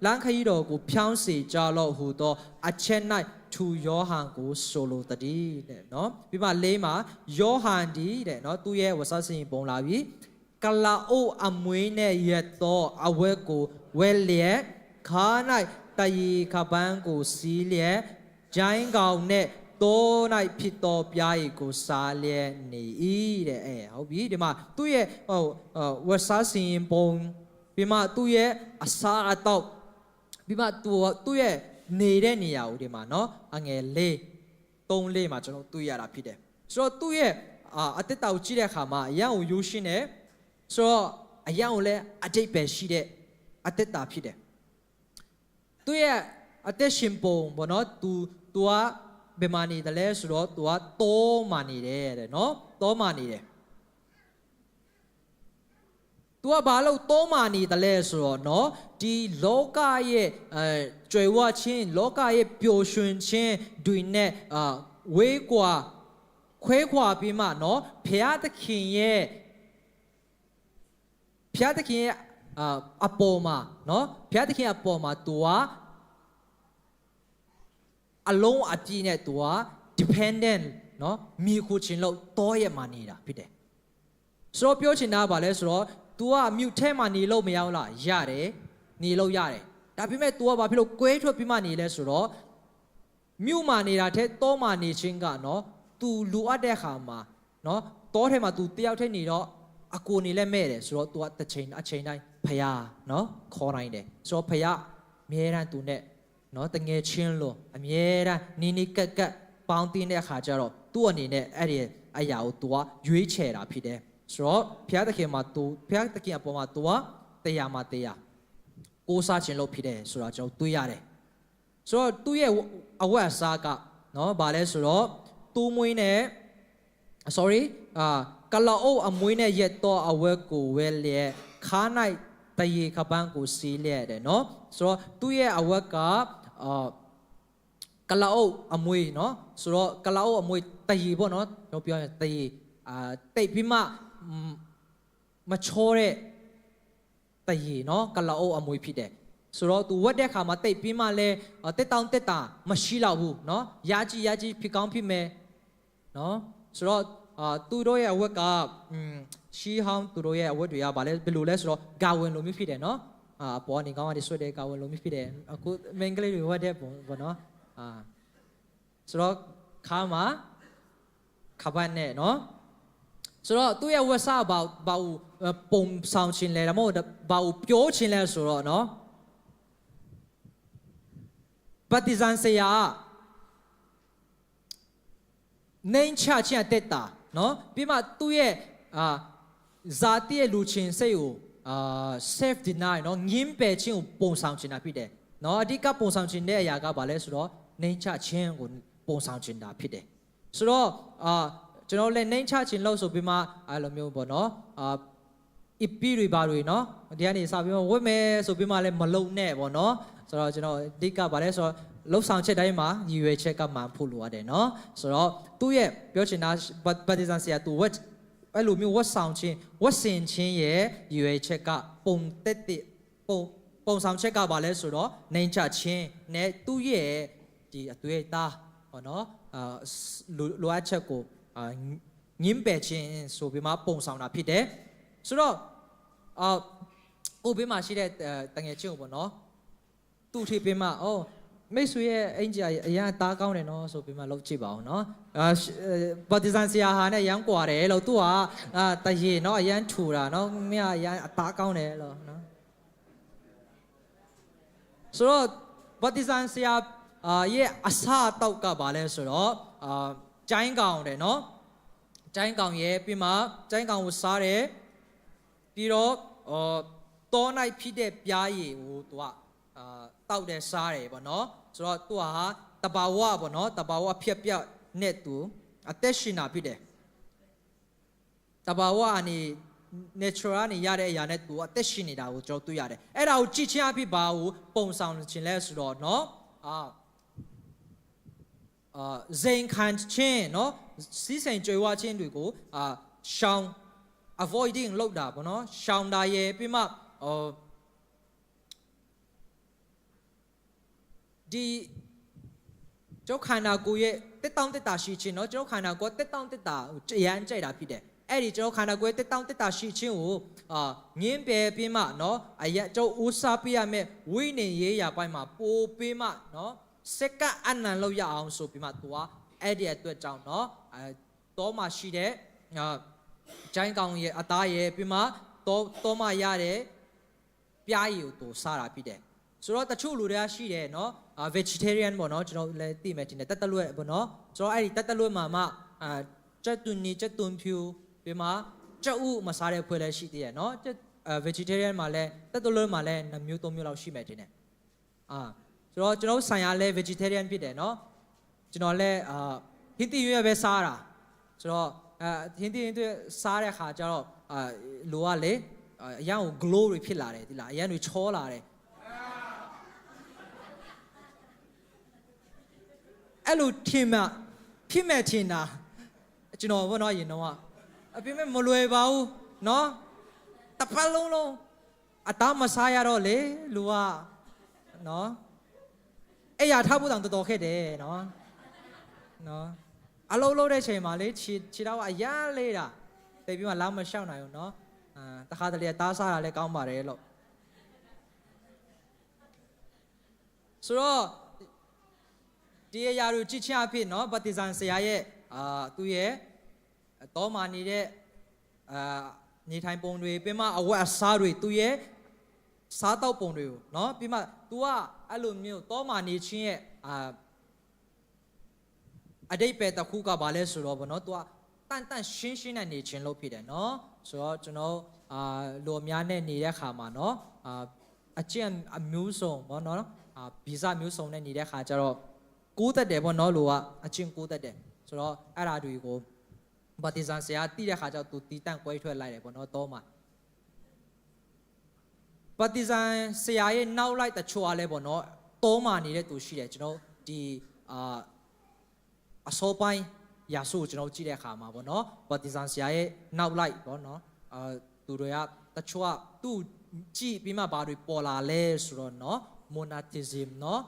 လမ်းခရီးတော်ကိုဖြောင်းစေကြလော့ဟူသောအချက်၌ထူယောဟန်ကိုဆိုလိုတည်းတဲ့နော်ပြီးမှ၄မှာယောဟန်ဒီတဲ့နော်သူ့ရဲ့ဝဆဆင်ပုံလာပြီကလာအိုအမွေးနဲ့ရက်သောအဝက်ကိုဝဲလျက်ခါ၌တရီခပန်းကိုစီးလျက်ဂျိုင်းကောင်နဲ့တော၌ဖြစ်တော်ပြားရီကိုစားလျက်နေ၏တဲ့ဟုတ်ပြီဒီမှာသူ့ရဲ့ဝဆာစင်ပုံပြီးမှသူ့ရဲ့အစာအတော့ပြီးမှသူ့ရဲ့နေတဲ့နေရာကိုဒီမှာနော်အငယ်3မှာကျွန်တော်တွေ့ရတာဖြစ်တယ်ဆိုတော့သူ့ရဲ့အသက်တာကိုကြည့်တဲ့အခါမှာအရာကိုယူရှင်းတယ်ဆိုတော့အရာကိုလည်းအတိတ်ပဲရှိတဲ့ အသက်တာဖြစ်တယ်သူရဲ့အသက်ရှင်ပုံပေါ့နော်သူကဘယ်မှာနေတယ်လဲဆိုတော့သူကတောမှာနေတယ်တဲ့နော်တောမှာနေတယ်သူကဘာလို့တောမှာနေတယ်လဲဆိုတော့နော်ဒီလောကရဲ့ကြွယ်ဝခြင်းလောကရဲ့ပျော်ရွှင်ခြင်းတွေနဲ့ဝေးကွာခွဲခွာပြီးမှနော်ဘုရားသခင်ရဲ့အပေါ်မှာနော်ဘုရားသခင်အပေါ်မှာသူကအလုံးအပြည့်နဲ့သူက dependent နော်မိခိုချင်းလို့တောရဲ့မှာနေတာဖြစ်တယ်ဆိုတော့ပြောချင်တာကဘာလဲဆိုတော့ तू ကမြူထဲမှာနေလို့မရဘူးလားရတယ်နေလို့ရတယ်ဒါပေမဲ့ तू ကဘာဖြစ်လို့ကွဲထွက်ပြီးမှနေလဲဆိုတော့မြူမှာနေတာတဲ့တောမှာနေခြင်းကနော် तू လူအပ်တဲ့ခါမှာနော်တောထဲမှာ तू တယောက်ထဲနေတော့အကိုနေလဲမဲ့တယ်ဆိုတော့ तू ကတစ်ချိန်အချိန်တိုင်းဖယားနော်ခေါ်နိုင်တယ်ဆိုတော့ဖယားအမြဲတမ်း तू နဲ့နော်တငယ်ချင်းလို့အမြဲတမ်းနီကက်ကပေါင်းတင်းတဲ့အခါကျတော့ तू အနေနဲ့အဲ့ဒီအရာကို तू ကရွေးချယ်တာဖြစ်တယ်ဆိုတော့ဘုရားသခင်မှာ तू ဘုရားသခင်အပေါ်မှာ तू ကတရားမှာတရားကိုးစားခြင်းလို့ဖြစ်တယ်ဆိုတာကျွန်တော်တွေးရတယ်ဆိုတော့သူ့ရဲ့အဝတ်အစားကနော်ဗာလဲဆိုတော့သူ့မွေးနဲ့ ကလာအိုအမွေးနဲ့ရက်တော့အဝတ်ကိုဝဲလျက်ခါနိုင်တရေခပန်းကိုစီးလျက်တယ်နော်ဆိုတော့သူ့ရဲ့အဝတ်ကကလာအိုအမွေးနော်ဆိုတော့ကလာအိုအမွေးတရေပေါ့နော်ကျွန်တော်ပြောရင်တရေတိတ်ပြီးမှမချောတဲ့တရေနော်ကလာအိုအမွေးဖြစ်တယ်ဆိုတော့ तू ဝတ်တဲ့ခါမှာတိတ်ပြီးမှလဲတက်တောင်တက်တာမရှိတော့ဘူးနော်ရာကြီးဖြစ်ကောင်းဖြစ်မယ်နော်ဆိုတော့သူတို့ရဲ့အဝတ်ကရှီဟောင်းသူတို့ရဲ့အဝတ်တွေကဘာလဲဘယ်လိုလဲဆိုတော့ဂါဝင်လိုမျိုးဖြစ်တယ်နော်ပေါ်နေကောင်းကနေဆွတ်တဲ့ဂါဝင်လိုမျိုးဖြစ်တယ်အခုမင်္ဂလိတွေဝတ်တဲ့ပုံပေါ့နော်ဆိုတော့ခါမှာခပတ်နဲ့နော်ဆိုတော့သူ့ရဲ့ဝတ်စားဘာပုံဆောင်ခြင်းလဲဒါမှမဟုတ်ဘာပြောခြင်းလဲဆိုတော့နော်ပฏิဇန်ဆရာနိုင်ချခြင်းတက်တာနော်ပြီးမှသူ့ရဲ့ဇာတိရဲ့လူချင်းစိတ်ကိုself deny နော်ငင်းပယ်ခြင်းကိုပုံဆောင်ခြင်းတာဖြစ်တယ်နော်အဓိကပုံဆောင်ခြင်းတဲ့အရာကဘာလဲဆိုတော့နိုင်ချခြင်းကိုပုံဆောင်ခြင်းတာဖြစ်တယ်ဆိုတော့ကျွန်တော်လည်းနိုင်ချခြင်းလို့ဆိုပြီးမှအဲ့လိုမျိုးပေါ့နော်အပီတွေပါတွေနော်ဒီကနေစပြီးမှဝတ်မယ်ဆိုပြီးမှလည်းမလုံနဲ့ပေါ့နော်ဆိုတော့ကျွန်တော်အဓိကဘာလဲဆိုတော့လှုပ်ဆောင်ချက်တိုင်းမှာရည်ရွယ်ချက်ကမှဖို့လိုရတယ်နော်ဆိုတော့သူ့ရဲ့ပြောချင်တာပฏิဇန်ဆရာသူဝတ်အဲ့လိုမျိုးဝတ်ဆောင်ခြင်းဝတ်ဆင်ခြင်းရဲ့ရည်ရွယ်ချက်ကပုံတက်ပုံဆောင်ချက်ကဘာလဲဆိုတော့နိုင်ချခြင်းနဲ့သူ့ရဲ့ဒီအတွေ့အတာပေါ့နော်လိုအပ်ချက်ကိုငင်းပယ်ခြင်းဆိုပြီးမှပုံဆောင်တာဖြစ်တယ်ဆိုတော့ဥပမာရှိတဲ့တငယ်ချင်းကိုပေါ့နော်သူ့ထိပ်ပြီးမှမိတ်ဆွေရဲ့အင်ဂျီအရန်တားကောင်းတယ်နော်ဆိုပြီးမှလောက်ကြည့်ပါအောင်နော်ပါတီဇန်ဆရာဟာနဲ့ရန်ကွာတယ်လို့သူကတရေနော်အရန်ထူတာနော်မင်းကအရန်အတားကောင်းတယ်လို့နော်ဆိုတော့ပါတီဇန်ဆရာရဲ့အစားတောက်ကဘာလဲဆိုတော့ကျိုင်းကောင်တယ်နော်ကျိုင်းကောင်ရဲ့ပြီးမှကျိုင်းကောင်ကိုစားတယ်ပြီးတော့တောနိုင်ဖြစ်တဲ့ပြားရည်ကိုသူကတောက်တဲ့စားတယ်ပေါ့နော်ဆိုတော့သူဟာတဘာဝပေါ့နော်တဘာဝဖြက်ပြက်နဲ့သူအသက်ရှင်တာဖြစ်တယ်တဘာဝအနေ natural နေရတဲ့အရာနဲ့သူအသက်ရှင်နေတာကိုကျွန်တော်တွေ့ရတယ်အဲ့ဒါကိုကြည့်ချင်းအဖြစ်ဘာကိုပုံဆောင်ခြင်းလဲဆိုတော့နော်ဇိန်ခံခြင်းနော်စီးစိမ်ကြွယ်ဝခြင်းတွေကိုရှောင် avoiding လုပ်တာပေါ့နော်ရှောင်တာရဲ့ပြီးမှဒီကျောင်းခန္ဓာကိုယ်ရဲ့တက်တောင့်တက်တာရှိခြင်းเนาะကျောင်းခန္ဓာကိုယ်တက်တောင့်တက်တာရမ်းကြိုက်တာဖြစ်တယ်အဲ့ဒီကျောင်းခန္ဓာကိုယ်တက်တောင့်တက်တာရှိခြင်းကိုငင်းပယ်ပြီးမှเนาะအရက်ကျောင်းဦးစားပေးရမယ်ဝိနေရေးရာပိုင်းမှာပို့ပေးမှเนาะစက္ကအနံလောက်ရအောင်ဆိုပြီးမှသူကအဲ့ဒီအတွက်ကြောင့်เนาะတော့မှရှိတဲ့ကျိုင်းကောင်ရဲ့အသားရဲ့ပြီးမှတော့မှရတဲ့ပြားရည်ကိုသူစားတာဖြစ်တယ်ဆိုတော့တချို့လူတွေကရှိတယ်เนาะvegetarian ပေါ့เนาะကျွန်တော်လည်းသိမယ်တင်တယ်တက်တလွဲ့ပေါ့เนาะဆိုတော့အဲ့ဒီတက်တလွဲ့မှာမှကြက်သွန်နီကြက်သွန်ဖြူပြီးမှကြက်ဥမစားတဲ့ဖွဲ့လည်းရှိသေးတယ်เนาะ vegetarian မှာလဲတက်တော်လုံးမှာလဲ2မျိုး3မျိုးလောက်ရှိမယ်တင်တယ်ဆိုတော့ကျွန်တော်ဆိုင်ရာလဲ vegetarian ဖြစ်တယ်နော်ကျွန်တော်လဲဟင်းသီးရွက်ပဲစားတာဆိုတော့ဟင်းသီးစားတဲ့ခါကျတော့လိုကလေအရန်ကို glow တွေဖြစ်လာတယ်ဒီလားအရန်တွေချောလာတယ်အဲ့လိုထင်မှဖြစ်မဲ့ထင်တာကျွန်တော်ဘောနော်ရင်တော့အပြင်းမဲ့မလွယ်ပါဘူးနော်တစ်ဖက်လုံးအသားမစားရတော့လေလူကနော်အဲ့ရထားဖို့တောင်တော်ခဲ့တယ်နော်အလုံးလုံးတဲ့ချိန်မှာလေခြေတော့အရန်လေးတာတိတ်ပြီးမှလာမလျှောက်နိုင်ဘူးနော်တခါတလေတားစားတာလည်းကောင်းပါတယ်လို့ဆိုတော့ဒီအရာကိုကြည့်ချအဖြစ်နော်ပတိဇန်ဆရာရဲ့သူ့ရဲ့တောမာနေတဲ့နေထိုင်ပုံတွေပြီးမှအဝတ်အစားတွေသူ့ရဲ့စားတောက်ပုံတွေကိုနော်ပြီးမှ तू ကအဲ့လိုမျိုးတောမာနေချင်းရဲ့အတိတ်ပဲတစ်ခုကဘာလဲဆိုတော့ဗောနော် तू ကတန်ရှင်းနဲ့နေချင်းလို့ဖြစ်တယ်နော်ဆိုတော့ကျွန်တော်လူအများနဲ့နေတဲ့ခါမှာနော်အကျင့်အမျိုးစုံဗောနော်ဗီဇမျိုးစုံနဲ့နေတဲ့ခါကျတော့ကိုးတက်တယ်ဗောနော်လူကအကျင့်ကိုးတက်တယ်ဆိုတော့အဲ့ဓာတွေကိုပတိဇန်ဆရာတိတဲ့ခါကျတော့ तू တီးတန့်ကွဲထွက်လိုက်တယ်ဗောနော်တော့မှာပတိဇန်ဆရာရဲ့နောက်လိုက်တချို့အားလဲဗောနော်တော့မှာနေတဲ့သူရှိတယ်ကျွန်တော်ဒီအစောပိုင်းရာစုကိုကျွန်တော်ကြည့်တဲ့အခါမှာပေါ့နော်ပတိဇန်ဆရာရဲ့နောက်လိုက်ပေါ့နော်သူတွေကတချို့ကသူ့ကြည့်ပြီးမှဘာတွေပေါ်လာလဲဆိုတော့နော် monatism နော်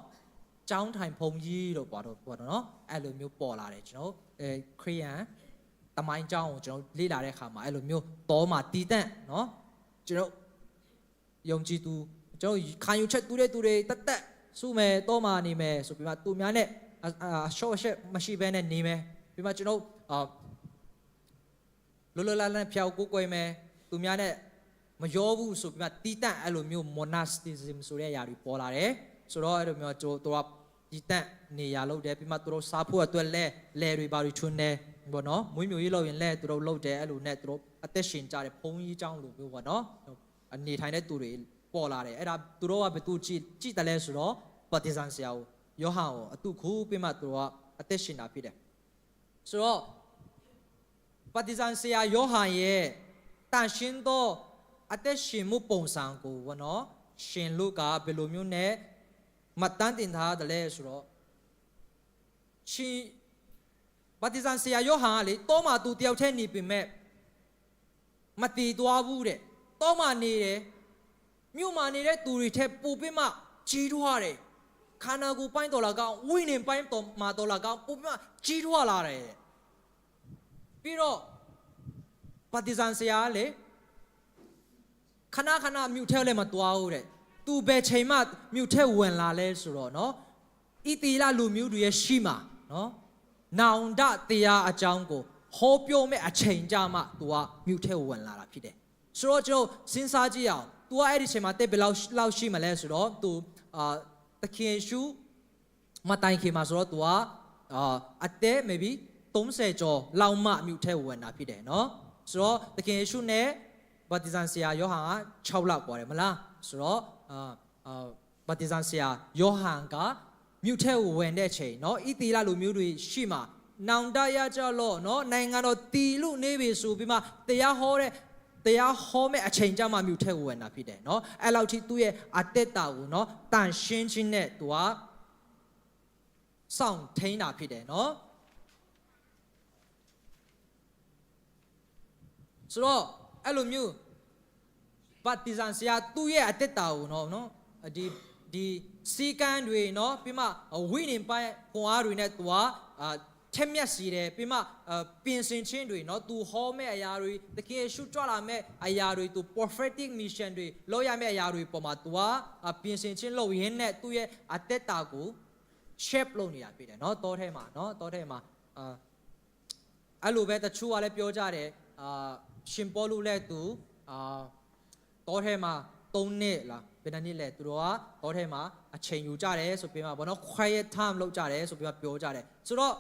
ကျောင်းထိုင်ဖုံကြီးတို့ပေါ့နော်အဲ့လိုမျိုးပေါ်လာတယ်ကျွန်တော်ခရစ်ယာန်တမိုင်းကျောင်းကိုကျွန်တော်လေ့လာတဲ့အခါမှာအဲ့လိုမျိုးတော့မှတည်တန့်နော်ကျွန်တော်ယုံကြည်သူကျွန်တော်ခံယူချက်တူတဲ့သူတွေတက်စုမယ်တော့မှနေမယ်ဆိုပြီးမှသူများနဲ့ရှော့ရှက်မရှိဘဲနဲ့နေမယ်ပြီးမှကျွန်တော်လောလောလတ်လတ်ဖျောက်ကိုကိုယ်မယ်သူများနဲ့မရောဘူးဆိုပြီးမှတီးတန့်အဲ့လိုမျိုး monasticism ဆိုတဲ့ຢာတွေပေါ်လာတယ်ဆိုတော့အဲ့လိုမျိုးတို့ကတီးတန့်နေရာလောက်တယ်ပြီးမှတို့စားဖို့အတွက်လဲတွေဘာတွေထွန်းတယ်ပေါ့နော်မွေးမြူရေးလောက်ရင်လဲတို့လောက်တယ်အဲ့လိုနဲ့တို့အသက်ရှင်ကြတယ်ဘုံကြီးเจ้าလိုမျိုးပေါ့နော်အနေထိုင်တဲ့သူတွေပေါ်လာတယ်အဲ့ဒါတို့ကဘယ်သူကြည့်တယ်လဲဆိုတော့ပတိဇန်ဆရာကိုယောဟန်ကိုအတုခုပြီးမှတို့ကအသက်ရှင်တာဖြစ်တယ်ဆိုတော့ပတိဇန်ဆရာယောဟန်ရဲ့တန်ရှင်းသောအသက်ရှင်မှုပုံစံကိုဘောနော်ရှင်လုကဘယ်လိုမျိုးနဲ့မှတ်တမ်းတင်ထားတယ်လဲဆိုတော့ရှင်ပတိဇန်ဆရာယောဟန်ကလေတောမှာသူတယောက်တည်းနေပြီမဲ့မတည်သွားဘူးတဲ့တောမှာနေတယ်မြို့မှာနေတဲ့သူတွေထက်ပိုပြီးမှကြီးထွားတယ်ခန္ဓာကိုယ်ပိုင်းတော်လာကောင်ဝိညာဉ်ပိုင်းတော်မှာတော်လာကောင်ပိုပြီးမှကြီးထွားလာတယ်ပြီးတော့ပတိဇန်ဆရာကလေခဏမြူထဲလည်းမသွားဘူးတဲ့သူဘယ်ချိန်မှမြူထဲဝင်လာလဲဆိုတော့နော်ဣတိလလူမျိုးတွေရဲ့ရှိမှာနော်နောင်တတရားအကြောင်းကိုဟောပြောမဲ့အချိန်ကြမှသူကမြူထဲဝင်လာတာဖြစ်တယ်ဆိုတော့ကျွန်တော်စဉ်းစားကြည့်အောင်သူကအဲ့ဒီချိန်မှာတက်ဘယ်လောက်ရှိမလဲဆိုတော့သူတခင်ရှုမတိုင်ခင်မှာဆိုတော့သူကအသက် maybe 30ကျော်လောက်မှမြူထဲဝင်တာဖြစ်တယ်နော်ဆိုတော့တခင်ရှုနဲ့ပတိဇန်ဆရာယောဟန်က6လောက်ပေါ်တယ်မလားဆိုတော့ပတိဇန်ဆရာယောဟန်ကမြူထဲဝင်တဲ့ချိန်နော်ဣတိလလူမျိုးတွေရှိမှာနောင်တရကြလို့နော်နိုင်ငံတော်တည်လို့နေပြီဆိုပြီးမှတရားဟောမဲ့အချိန်ကြမှာမြူထဲဝင်တာဖြစ်တယ်နော်အဲ့လောက်ထိသူ့ရဲ့အသက်တာကိုနော်တန်ရှင်းခြင်းနဲ့သူကစောင့်ထိန်းတာဖြစ်တယ်နော်ဆိုတော့အဲ့လိုမျိုးပတိဇန်ဆရာသူ့ရဲ့အသက်တာကိုနော်ဒီစီကံတွေနော်ပြီးမှဝိညာဉ်ပိုင်းခွန်အားတွေနဲ့သူကထက်မြက်စီတယ်ပြီးမှပြင်ဆင်ခြင်းတွေနော်သူဟောမဲ့အရာတွေတကယ်ရှုကြွလာမဲ့အရာတွေသူ prophetic mission တွေလုပ်ရမဲ့အရာတွေပေါ်မှာသူကပြင်ဆင်ခြင်းလုပ်ရင်းနဲ့သူ့ရဲ့အသက်တာကို shape လုပ်နေတာဖြစ်တယ်နော်တောထဲမှာအဲ့လိုပဲတချို့ကလည်းပြောကြတယ်ရှင်ပေါလုလည်းသူတောထဲမှာ3နှစ်လားဘယ်နှစ်လဲသူတို့ကတောထဲမှာအချိန်ယူကြတယ်ဆိုပြီးမှဘောနော် quiet time လုပ်ကြတယ်ဆိုပြီးမှပြောကြတယ်ဆိုတော့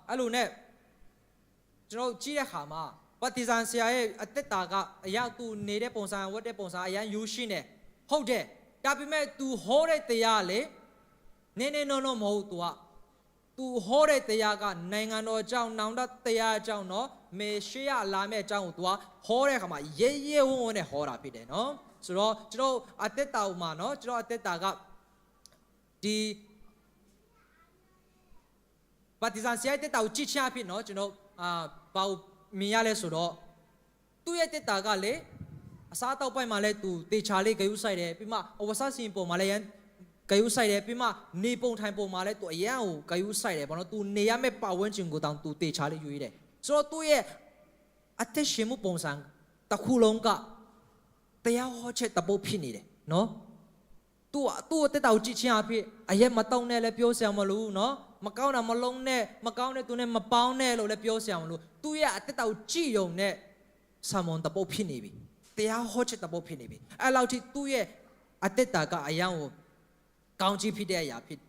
အဲ့လိုနဲ့ကျွန်တော်ကြည့်တဲ့ခါမှာပ ပတိဇန်ဆရာရဲ့အသက်တာကအရာသူနေတဲ့ပုံစံဝတ်တဲ့ပုံစံအရန်ယူရှိနေဟုတ်တယ်ဒါပေမဲ့ तू ဟောတဲ့တရားလေနေနော်မဟုတ် तू ဟောတဲ့တရားကနိုင်ငံတော်အကြောင်းနောင်တတရားအကြောင်းနော်မေရှေယလာမယ့်အကြောင်းကို तू ဟောတဲ့အခါမှာရဲဝံ့နဲ့ဟောတာဖြစ်တယ်နော်ဆိုတော့ကျွန်တော်အသက်တာမှာနော်ကျွန်တော်အသက်တာကဒီပတိဇန်ဆရာရဲ့တက်တာကိုကြည့်ချဖြစ်နော်ကျွန်တော်ဘာမြင်ရလဲဆိုတော့သူ့ရဲ့တက်တာကလေအစားတောက်ပိုက်မှာလဲသူတေချာလေးဂယုဆိုင်တယ်ပြီးမှအဝဆစင်ပုံမှာလဲရန်ဂယုဆိုင်တယ်ပြီးမှနေပုံထိုင်ပုံမှာလဲသူအရန်ကိုဂယုဆိုင်တယ်ဘာလို့သူနေရမယ့်ပတ်ဝန်းကျင်ကိုတောင်သူတေချာလေးယူရတယ်ဆိုတော့သူ့ရဲ့အသက်ရှင်မှုပုံစံတစ်ခုလုံးကတရားဟောချက်တပုတ်ဖြစ်နေတယ်နော်သူ့တက်တာကိုကြည့်ချဖြစ်အရက်မတောင်းနဲ့လဲပြောစရာမလိုနော်မကောင်းတာမလုံးနဲ့မကောင်းတဲ့သူနဲ့မပေါင်းနဲ့လို့လည်းပြောစရာမလိုသူရဲ့အတက်တာကိုကြည်ယုံနဲ့ဆာမွန်တပုတ်ဖြစ်နေပြီတရားဟောချက်တပုတ်ဖြစ်နေပြီအဲ့လောက်ထိသူရဲ့အတက်တာကအယံကိုကောင်းကြီးဖြစ်တဲ့အရာဖြစ်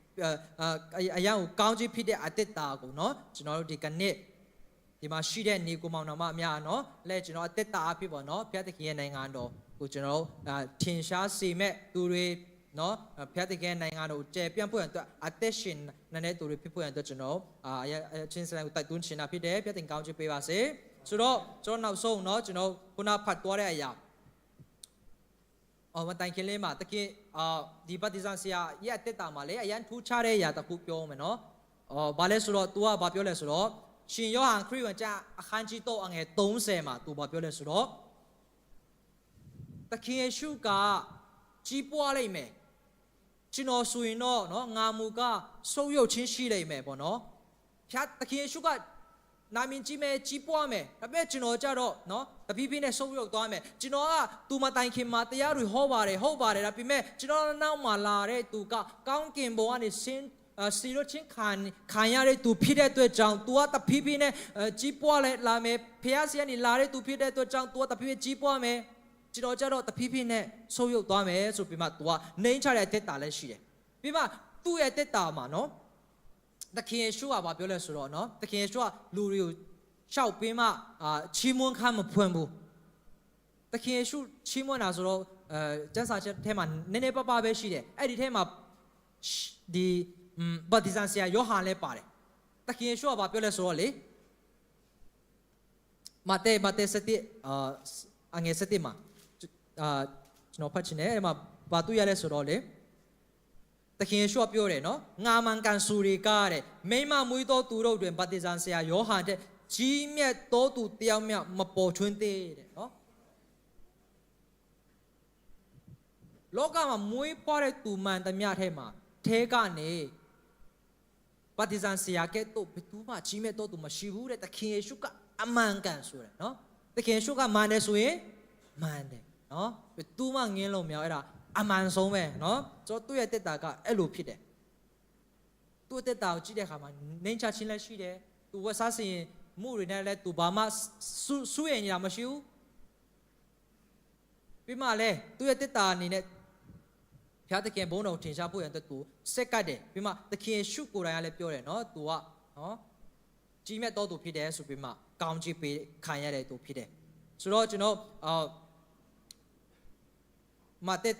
အယံကိုကောင်းကြီးဖြစ်တဲ့အတက်တာကိုနော်ကျွန်တော်တို့ဒီကနေ့ဒီမှာရှိတဲ့နေကိုမောင်နှမအများနော်လဲကျွန်တော်အတက်တာအဖြစ်ပေါ့နော်ဘုရားသခင်ရဲ့နိုင်ငံတော်ကိုကျွန်တော်ထင်ရှားစေမဲ့သူတွေနော်ဖျက်တဲ့ကဲနိုင်ငံတို့ကျေပြန့်ဖို့အတွက်အသက်ရှင်နေတဲ့သူတွေဖြစ်ဖို့အတွက်ကျွန်တော်ချင်းစလိုင်းကိုတိုက်တွန်းချင်တာဖြစ်တယ်ဖျက်တဲ့ကောင်းချီးပေးပါစေဆိုတော့ကျွန်တော်နောက်ဆုံးနော်ကျွန်တော်ခုနဖတ်သွားတဲ့အရာမတိုင်ခင်လေးမှာတကယ်ဒီပတိဇန်ဆရာရဲ့အသက်တာမှာလေအရန်ထူးခြားတဲ့အရာတစ်ခုပြောမယ်နော်ဘာလဲဆိုတော့ तू ကဘာပြောလဲဆိုတော့ရှင်ယောဟန်ခရစ်ဝင်ကျမ်းအခန်းကြီး3အငယ်30မှာ तू ဘာပြောလဲဆိုတော့တခင်ယေရှုကကြီးပွားလိုက်မယ်ကျွန်တော်ဆိုရင်တော့နော်ငါမူကဆုပ်ယုပ်ချင်းရှိလိမ့်မယ်ပေါ့နော်ဖြတ်တခင်ယေရှုကနာမည်ကြီးမယ်ကြီးပွားမယ်ဒါပေမဲ့ကျွန်တော်ကြတော့နော်တဖြည်းဖြည်းနဲ့ဆုပ်ယုပ်သွားမယ်ကျွန်တော်ကသူမတိုင်ခင်မှာတရားတွေဟောပါတယ်ဟုတ်ပါတယ်ဒါပေမဲ့ကျွန်တော်နောက်မှာလာတဲ့သူကကောင်းကင်ဘုံကနေဆင်းစီရိုချင်းခံရတဲ့သူဖြစ်တဲ့အတွက်ကြောင့် तू ကတဖြည်းဖြည်းနဲ့ကြီးပွားလာမယ်ဖះဆီကနေလာတဲ့သူဖြစ်တဲ့အတွက်ကြောင့် तू ကတဖြည်းဖြည်းကြီးပွားမယ်ကျွန်တော်ကြတော့တဖြည်းဖြည်းနဲ့ဆုပ်ယုပ်သွားမယ်ဆိုပြီးမှ तू ကနှိမ့်ချတဲ့တက်တာလည်းရှိတယ်ပြီးမှသူ့ရဲ့တက်တာမှာနော်သခင်ယေရှုကဘာပြောလဲဆိုတော့နော်သခင်ယေရှုကလူတွေကိုရှောက်ပြီးမှချီးမွမ်းခမ်းမဖွင့်ဘူးသခင်ယေရှုချီးမွမ်းတာဆိုတော့ကျမ်းစာချက်ထဲမှာနည်းနည်းပါးပါးပဲရှိတယ်အဲ့ဒီထဲမှာဒီဗတ္တိဇန်ဆရာယောဟန်လည်းပါတယ်သခင်ယေရှုကဘာပြောလဲဆိုတော့လေမာသေ7အငယ်7မှာကျွန်တော်ဖတ်ချင်တယ်အဲ့မှာဘာတွေ့ရလဲဆိုတော့လေသခင်ယေရှုကပြောတယ်နော်ငါမှန်ကန်စုတွေကတဲ့မိမမွေးသောသူတို့တွင်ဗတ္တိဇန်ဆရာယောဟန်တဲ့ကြီးမြတ်သောသူတယောက်မျှမပေါ်ထွန်းသေးတဲ့နော်လောကမှာမွေးဖွားတဲ့သူမှန်သမျှထဲမှာထဲကနေဗတ္တိဇန်ဆရာကဲ့သို့ဘယ်သူမှကြီးမြတ်သောသူမရှိဘူးတဲ့သခင်ယေရှုကအမှန်ကန်ဆိုတယ်နော်သခင်ယေရှုကမှန်တယ်ဆိုရင်မှန်တယ်နော်ဘယ်သူမှငင်းလို့မရအဲ့ဒါအမှန်ဆုံးပဲနော်ကျွန်တော်သူ့ရဲ့တက်တာကအဲ့လိုဖြစ်တယ်သူ့တက်တာကိုကြည့်တဲ့အခါမှာနှိမ့်ချခြင်းလည်းရှိတယ်သူဝတ်စားစင်မှုတွေနဲ့လည်းသူဘာမှဆူရနေတာမရှိဘူးပြီးမှလည်းသူ့ရဲ့တက်တာအနေနဲ့ဘုရားသခင်ဘုန်းတော်ထင်ရှားဖို့ရတဲ့သူစက်ကတ်တယ်ပြီးမှသခင်ရှုကိုယ်တိုင်ကလည်းပြောတယ်နော်သူကနော်ကြီးမြတ်တော်သူဖြစ်တယ်ဆိုပြီးမှကောင်းချီးပေးခံရတဲ့သူဖြစ်တယ်ဆိုတော့ကျွန်တော်မာသေ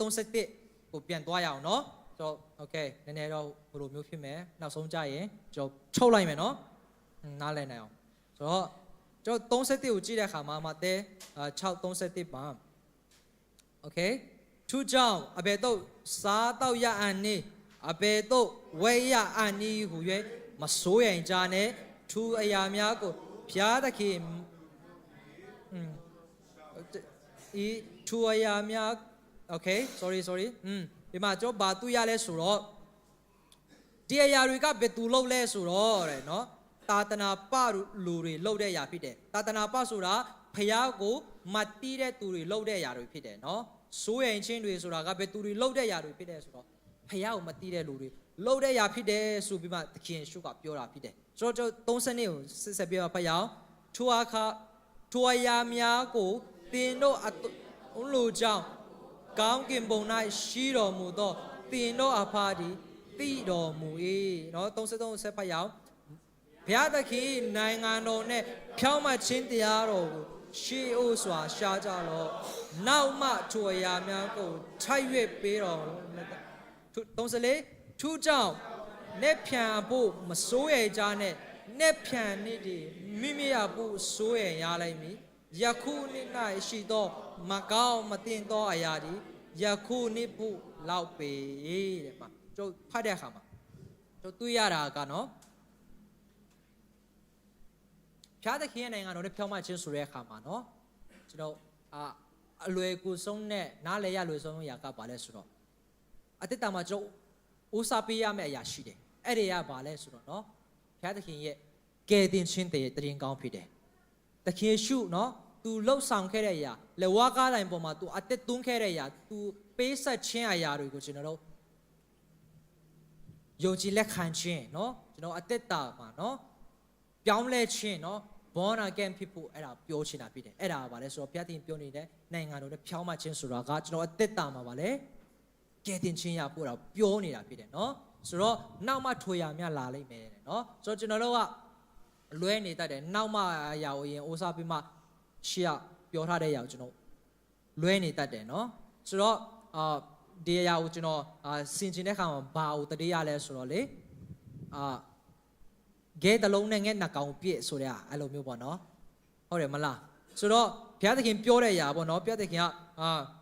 31ကိုပြန်သွားရအောင်เนาะဆိုတော့โอเคနည်းနည်းတော့ဘယ်လိုမျိုးဖြစ်မယ်နောက်ဆုံးကြရင်ကျွန်တော်ချုပ်လိုက်မယ်เนาะနားလည်နိုင်အောင်ဆိုတော့ကျွန်တော်31ကိုကြည့်တဲ့အခါမှာမာသေ6:31ပါโอเคသူကြောင့်အဘယ်တော့စားတော့ရအန်နေအဘယ်တော့ဝဲရအန်နီဟူ၍မစိုးရင်ကြနဲ့သူအရာများကိုဘုရားသခင်ဤသူအရာများOkay sorry ဒီမှာကျွန်တော်ဘာတွေ့ရလဲဆိုတော့ဒီအရာတွေကဘယ်သူလုပ်လဲဆိုတော့တဲ့နော်သာသနာပလူတွေလုပ်တဲ့အရာဖြစ်တယ်သာသနာပဆိုတာဖျားကိုမတီးတဲ့သူတွေလုပ်တဲ့အရာတွေဖြစ်တယ်နော်စိုးရင်ချင်းတွေဆိုတာကဘယ်သူတွေလုပ်တဲ့အရာတွေဖြစ်တယ်ဆိုတော့ဖျားကိုမတီးတဲ့လူတွေလုပ်တဲ့အရာဖြစ်တယ်ဆိုပြီးမှသခင်ရှုကပြောတာဖြစ်တယ်ဆိုတော့30နှစ်ကိုဆက်ပြဖျားထိုအခါထိုအရာများကိုတင်တို့အလိုကြောင့်ကောင်းကင်ဘုံ၌ရှိတော်မူသောတင်တော်အဖာသည်သိတော်မူ၏เนาะ33ဆက်ဖတ်ရအောင်ဘုရားသခင်နိုင်ငံတော်နဲ့ဖြောင့်မတ်ခြင်းတရားတော်ကို ရှေးအိုးစွာရှားကြလောနောက်မှထိုအရာများကိုထိုက်၍ပေးတော်34ထူးကြောင့်လက်ဖြံဖို့မစိုးရကြနဲ့လက်ဖြံနေ့တည်းမိမိရဖို့စိုးရရလိုက်မည်ယခုနေ့၌ရှိသောမကောင်းမတင်သောအရာသည်ယခုနေ့ဖို့လောက်ပေတဲ့မှာကျွန်တော်ဖတ်တဲ့အခါမှာကျွန်တော်တွေ့ရတာကနော်ဖျားသခင်ရဲ့နိုင်ငံတော်နဲ့ဖြောင်းမခြင်းဆိုတဲ့အခါမှာနော်ကျွန်တော်အလွယ်ကူဆုံးနဲ့နားလည်ရလွယ်ဆုံးအရာကဘာလဲဆိုတော့အတိတ်တာမှာကျွန်တော်ဦးစားပေးရမယ့်အရာရှိတယ်အဲ့ဒီကဘာလဲဆိုတော့နော်ဖျားသခင်ရဲ့ကယ်တင်ခြင်းတည်ကောင်းဖြစ်တယ်သခင်ရှုနော်သူလှုပ်ဆောင်ခဲ့တဲ့အရာလက်ဝါးကားတိုင်းပေါ်မှာသူအသက်သွင်းခဲ့တဲ့အရာသူပေးဆက်ခြင်းအရာတွေကိုကျွန်တော်တို့ယုံကြည်လက်ခံခြင်းနော်ကျွန်တော်အသက်တာမှာနော်ပြောင်းလဲခြင်းနော် born again ဖြစ်ဖို့အဲ့ဒါပြောချင်တာဖြစ်တယ်အဲ့ဒါကဘာလဲဆိုတော့ဘုရားသခင်ပြောနေတဲ့နိုင်ငံတော်နဲ့ဖြောင်းမခြင်းဆိုတာကကျွန်တော်အသက်တာမှာဗာလဲကယ်တင်ခြင်းရဖို့တော့ပြောနေတာဖြစ်တယ်နော်ဆိုတော့နောက်မှထွေရမြလာလိမ့်မယ်နော်ဆိုတော့ကျွန်တော်တို့ကလွဲနေတတ်တယ်နောက်မှအရာကိုရင်အိုးစားပြီးမှရှေ့ကပြောထားတဲ့အရာကိုကျွန်တော်လွဲနေတတ်တယ်နော်ဆိုတော့ဒီအရာကိုကျွန်တော်စင်ကျင်တဲ့ခါမှာဘာကိုတတိယလဲဆိုတော့လေဂဲတလုံးနဲ့ငဲ့နှကောင်ပြည့်ဆိုတဲ့အဲ့လိုမျိုးပေါ့နော်ဟုတ်တယ်မလားဆိုတော့ဘုရားသခင်ပြောတဲ့အရာပေါ့နော်ဘုရားသခင်က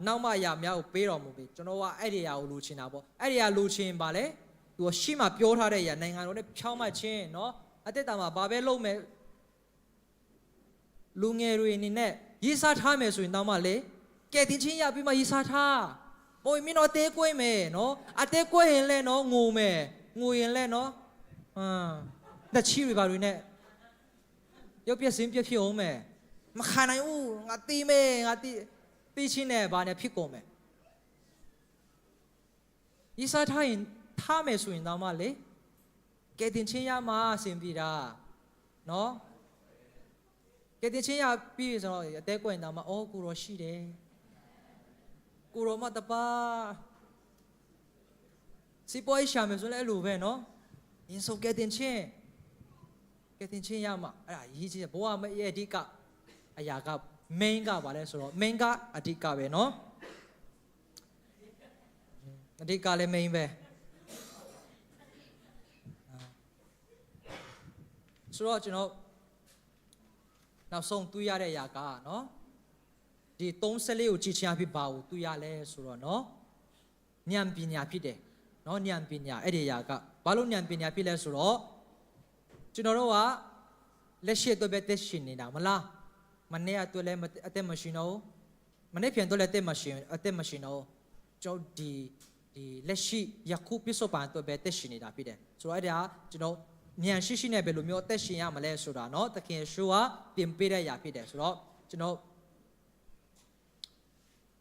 နောက်မှအရာများကိုပေးတော်မူပြီကျွန်တော်ကအဲ့ဒီအရာကိုလိုချင်တာပေါ့အဲ့ဒီအရာလိုချင်ပါလေသူရှေ့မှာပြောထားတဲ့အရာနိုင်ငံတော်နဲ့ဖြောင်းမှခြင်းနော်အသက်တာမှာဘာပဲလုပ်မယ်လူငယ်တွေအနေနဲ့ရေးစားထားမယ်ဆိုရင်တော့မှလေကဲတင်ချင်းရပြီးမှရေးစားထားဘိုးမင်းတော့တဲကွေးမယ်နော်အတဲကွေးရင်လဲနော်ငိုမယ်ငိုရင်လဲနော်လက်ချီတွေပါတွေနဲ့ရုပ်ပြက်စင်းပြက်ဖြစ်အောင်မယ်မခံနိုင်ဘူးငါတီးမယ်ငါတီးချင်းနဲ့ဘာနဲ့ဖြစ်ကုန်မယ်ရေးစားထားရင်ထားမယ်ဆိုရင်တော့မှလေကဲတင်ချင်းရမှာအဆင်ပြေတာနော်ကဲတင်ချင်းရပြီးဆိုတော့အတဲကွယ်တော့မှအော်ကိုရောရှိတယ်ကိုရောမတပါစီပွားရေးရှာမယ်ဆိုလည်းအဲ့လိုပဲနော်ရင်းစုံကဲတင်ချင်းရမှာအဲ့ဒါရေးချင်ဘဝမရဲ့အဓိကအရာက main ကပါလဲဆိုတော့ main ကအဓိကပဲနော်အဓိကလည်း main ပဲဆိုတော့ကျွန်တော်နောက်ဆုံးတွေ့ရတဲ့အရာကနော်ဒီ34ကိုကြည့်ချင်ဖြစ်ပါဘူးတွေ့ရလဲဆိုတော့နော်ဉာဏ်ပညာဖြစ်တယ်နော်ဉာဏ်ပညာအဲ့ဒီအရာကဘာလို့ဉာဏ်ပညာဖြစ်လဲဆိုတော့ကျွန်တော်တို့ကလက်ရှိတော့ပဲတက်ရှင်နေတာမလားမနေ့ကတွေ့လဲအသက်မရှင်တော့မနေ့ပြန်တော့လဲအသက်မရှင်တော့ကျွန်တော်ဒီလက်ရှိယခုပြစ္ဆုတ်ပန်တော့ပဲတက်ရှင်နေတာဖြစ်တယ်ဆိုတော့အဲ့ဒါကျွန်တော်ဉာဏ်ရှိနဲ့ဘယ်လိုမျိုးအသက်ရှင်ရမလဲဆိုတာเนาะသခင်ရှုကပြင်ပေးတဲ့အရာဖြစ်တယ်ဆိုတော့ကျွန်တော်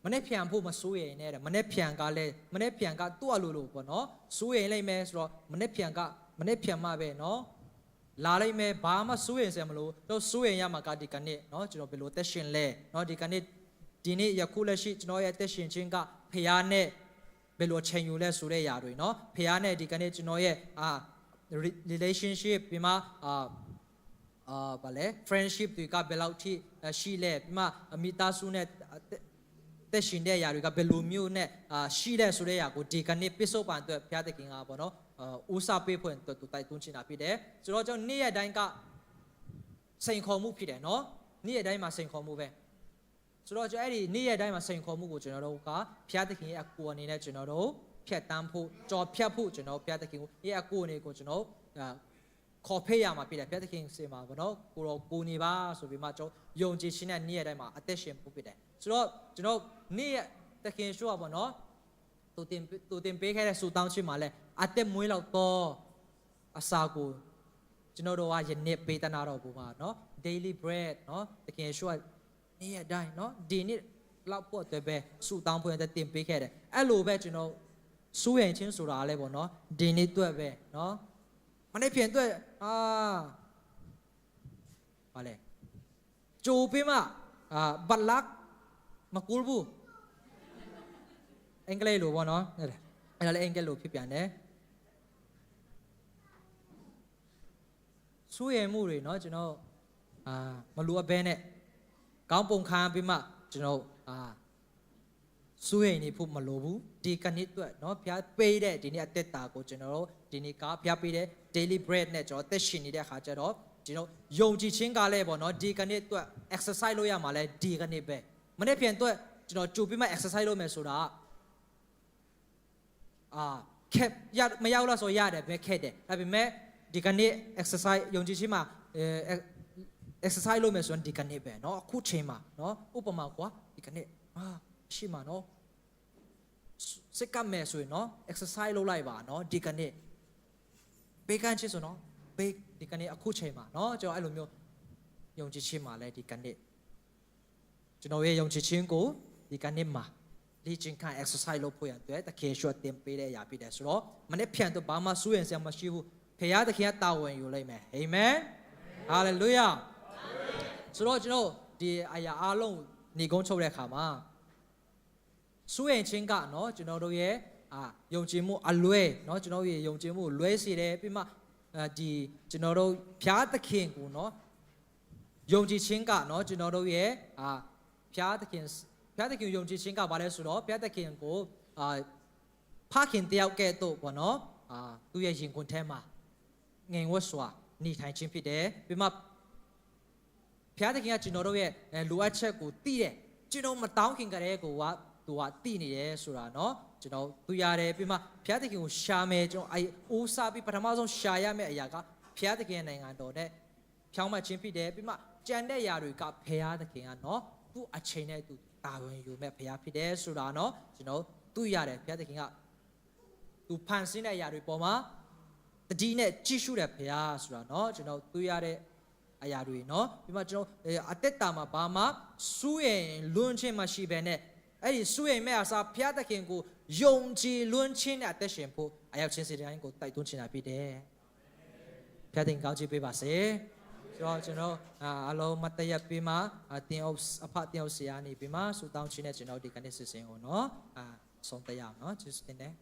မနေ့ပြန်ဖို့မစိုးရိမ်နဲ့မနေ့ပြန်ကလည်းမနေ့ပြန်ကသူ့အလိုလိုပေါ့เนาะစိုးရိမ်လိုက်မယ်ဆိုတော့မနေ့ပြန်မှပဲเนาะလာလိုက်မယ်ဘာမှစိုးရိမ်စရာမလိုတော့စိုးရိမ်ရမှာကဒီကနေ့เนาะကျွန်တော်ဘယ်လိုအသက်ရှင်လဲเนาะဒီနေ့ယခုလက်ရှိကျွန်တော်ရဲ့အသက်ရှင်ခြင်းကဖခင်နဲ့ဘယ်လိုချိန်ယူလဲဆိုတဲ့အရာတွေเนาะဖခင်နဲ့ဒီကနေ့ကျွန်တော်ရဲ့relationship ပြီးမှဗာလဲ friendship တွေကဘယ်လောက်ထိရှိလဲပြီးမှမိသားစုနဲ့တက်ရှင်တဲ့ຢာတွေကဘယ်လိုမျိုးနဲ့ရှိလဲဆိုတဲ့ຢာကိုဒီကနေ့ပြစ္ဆုတ်ပန်အတွက်ဘုရားသခင်ကပေါ့နော်ဦးစားပေးဖွင့်သူတိုက်တွန်းချင်တာဖြစ်တယ်ဆိုတော့ကျွန်တော်နေ့ရက်တိုင်းကစိန်ခေါ်မှုဖြစ်တယ်နော်နေ့ရက်တိုင်းမှာစိန်ခေါ်မှုပဲဆိုတော့ကျွန်တော်အဲ့ဒီနေ့ရက်တိုင်းမှာစိန်ခေါ်မှုကိုကျွန်တော်တို့ကဘုရားသခင်ရဲ့အကူအနေနဲ့ကျွန်တော်တို့ဖြတ်တန်းဖို့ကြော်ဖြတ်ဖို့ကျွန်တော်ဘုရားသခင်ရဲ့အကူအနေကိုကျွန်တော်ခေါ်ဖေးရမှာဖြစ်တယ်ဘုရားသခင်စေမှာပေါ့နော်ကိုရောကိုနေပါဆိုပြီးမှကျွန်တော်ယုံကြည်ခြင်းနဲ့နေ့ရက်တိုင်းမှာအသက်ရှင်ဖို့ဖြစ်တယ်ဆိုတော့ကျွန်တော်နေ့ရက်သခင်ရှုပါပေါ့နော်သူတင်ပေးခဲ့တဲ့စူတောင်းခြင်းမှာလဲအသက်မွေးလောက်တော့အစာကိုကျွန်တော်တို့ကယနေ့ပေးတနာတော်ဘူးပါနော် daily bread နော်သခင်ရှုကနေ့ရက်တိုင်းနော်ဒီနေ့လောက်ဖို့အတွက်ပဲစူတောင်းဖွင့်တဲ့တင်ပေးခဲ့တယ်အဲ့လိုပဲကျွန်တော်စိုးရင်ချင်းဆိုတာလဲပေါ့နော်ဒီနေ့တွေ့ပဲနော်မနေ့ပြန်တွေ့ဗာလဲကြိုပေးမဘတ်လက်မကူဘူးအင်္ဂလိပ်လိုပေါ့နော်အဲ့ဒါလည်းအင်္ဂလိပ်လိုဖြစ်ပြန်တယ်စိုးရင်မှုတွေနော်ကျွန်တော်မလူအဘဲနဲ့ ကောင်းပုံခံပြီးမှကျွန်တော်စိုးရိမ်နေဖို့မလိုဘူးဒီကနေ့အတွက်เนาะဖျားပေးတဲ့ဒီနေ့အသက်တာကိုကျွန်တော်တို့ဒီနေ့ကဖျားပေးတဲ့ daily bread နဲ့ကျွန်တော်သက်ရှင်နေတဲ့အခါကျတော့ကျွန်တော်ယုံကြည်ခြင်းကလည်းပေါ့เนาะဒီကနေ့အတွက် exercise လုပ်ရမှာလဲဒီကနေ့ပဲမနေ့ပြန်အတွက်ကျွန်တော်ကြိုပြီးမှ exercise လုပ်မယ်ဆိုတာခက်ရမရောက်လို့ဆိုရတယ်ပဲခက်တယ်ဒါပေမဲ့ဒီကနေ့ exercise ယုံကြည်ခြင်းမှာexercise လုပ်မယ်ဆိုရင်ဒီကနေ့ပဲเนาะအခုချိန်မှာเนาะဥပမာကွာဒီကနေ့ရှိမှာเนาะစိတ်ကမဲ့ဆိုရင်เนาะ exercise လုပ်လိုက်ပါเนาะဒီကနေ့ဘေးကန်းချစ်ဆိုเนาะဘေးဒီကနေ့အခုချိန်မှာเนาะကျွန်တော်အဲ့လိုမျိုးယုံကြည်ခြင်းမှာလဲဒီကနေ့ကျွန်တော်ရဲ့ယုံကြည်ခြင်းကိုဒီကနေ့မှာလေ့ကျင့်ခန်း exercise လုပ်ဖို့ရတဲ့တကယ်ရှော့တင်ပေးတဲ့အရာဖြစ်တယ်ဆိုတော့မနေ့ဖြန်တော့ဘာမှစိုးရင်ဆရာမရှိဘူးဖခင်တခင်တာဝန်ယူလိုက်မယ်အာမင်ဟာလေလုယာဆိုတော့ကျွန်တော်ဒီအရာအားလုံးညီကုန်းချုပ်တဲ့အခါမှာစိုးရင်ချင်းကเนาะကျွန်တော်တို့ရဲ့ယုံကြည်မှုအလွဲเนาะကျွန်တော်ရဲ့ယုံကြည်မှုလွဲစေတယ်ပြီးမှဒီကျွန်တော်တို့ဖျားသခင်ကိုเนาะယုံကြည်ခြင်းကเนาะကျွန်တော်တို့ရဲ့ဖျားသခင်ယုံကြည်ခြင်းကဘာလဲဆိုတော့ဖျားသခင်ကိုဖခင်တယောက်ကဲ့သို့ပေါ့เนาะသူ့ရဲ့ရင်ခွင်ထဲမှာငြိမ်ဝတ်စွာနေထိုင်ခြင်းဖြစ်တယ်ပြီးမှဖျားသခင်ကကျွန်တော်တို့ရဲ့လိုအပ်ချက်ကိုသိတယ်ကျွန်တော်မတောင်းခင်ကတည်းကသူကသိနေတယ်ဆိုတာเนาะကျွန်တော်သူရတယ်ပြီးမှဖျားသခင်ကိုရှာမယ်ကျွန်တော်အိုးစားပြီးပထမဆုံးရှာရမယ့်အရာကဖျားသခင်ရဲ့နိုင်ငံတော်နဲ့ဖြောင်းမှတ်ခြင်းဖြစ်တယ်ပြီးမှကြံတဲ့ຢာတွေကဖျားသခင်ကเนาะသူ့အချိန်နဲ့သူတာဝန်ယူမဲ့ဖျားဖြစ်တယ်ဆိုတာเนาะကျွန်တော်သူရတယ်ဖျားသခင်ကသူဖန်ဆင်းတဲ့ຢာတွေပေါ်မှာတတိနဲ့ကြည့်ရှုတဲ့ဖျားဆိုတာเนาะကျွန်တော်သူရတဲ့အရာတွေเนาะပြီးမှကျွန်တော်အသက်တာမှာဘာမှစူးရင်လွန်းခြင်းမရှိဘဲနဲ့အဲ့ဒီစူးရင်မဲ့အစားဖျားသခင်ကိုယုံကြည်လွန်းခြင်းနဲ့အသက်ရှင်ဖို့အရောက်ချင်းစီတိုင်းကိုတိုက်တွန်းချင်တာဖြစ်တယ်ဖျားသခင်ကောင်းချီးပေးပါစေဆိုတော့ကျွန်တော်အလုံးမတရပေးမှာတင်အောင်အဖတင်အောင်ဆရာနေပေးမှာဆူတောင်းခြင်းနဲ့ကျွန်တော်ဒီကနေ့စစ်စင်ကိုเนาะဆုံးတရားเนาะကျေးဇူးတင်တယ်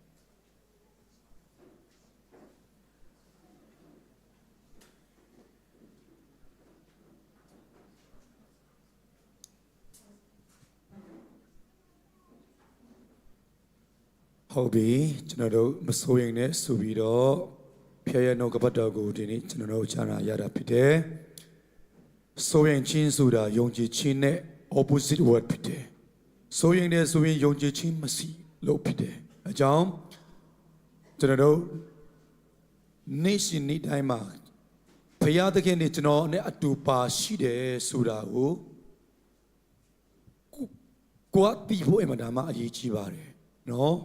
ဟုတ်ပြီကျွန်တော်တို့မစိုးရင်နဲ့ဆိုပြီးတော့ဖျားရနှုတ်ကပတ်တော်ကိုဒီနေ့ကျွန်တော်တို့ချာနာရတာဖြစ်တယ်စိုးရင်ချင်းဆိုတာယုံကြည်ခြင်းနဲ့ opposite word ဖြစ်တယ်စိုးရင်နဲ့ဆိုရင်ယုံကြည်ခြင်းမရှိလို့ဖြစ်တယ်အကြောင်းကျွန်တော်တို့နေ့စဉ်နေ့တိုင်းမှာဖျားသခင်နဲ့ကျွန်တော်နဲ့အတူပါရှိတယ်ဆိုတာကိုကိုယ်သိဖို့အမှန်တမ်းအရေးကြီးပါတယ်နော်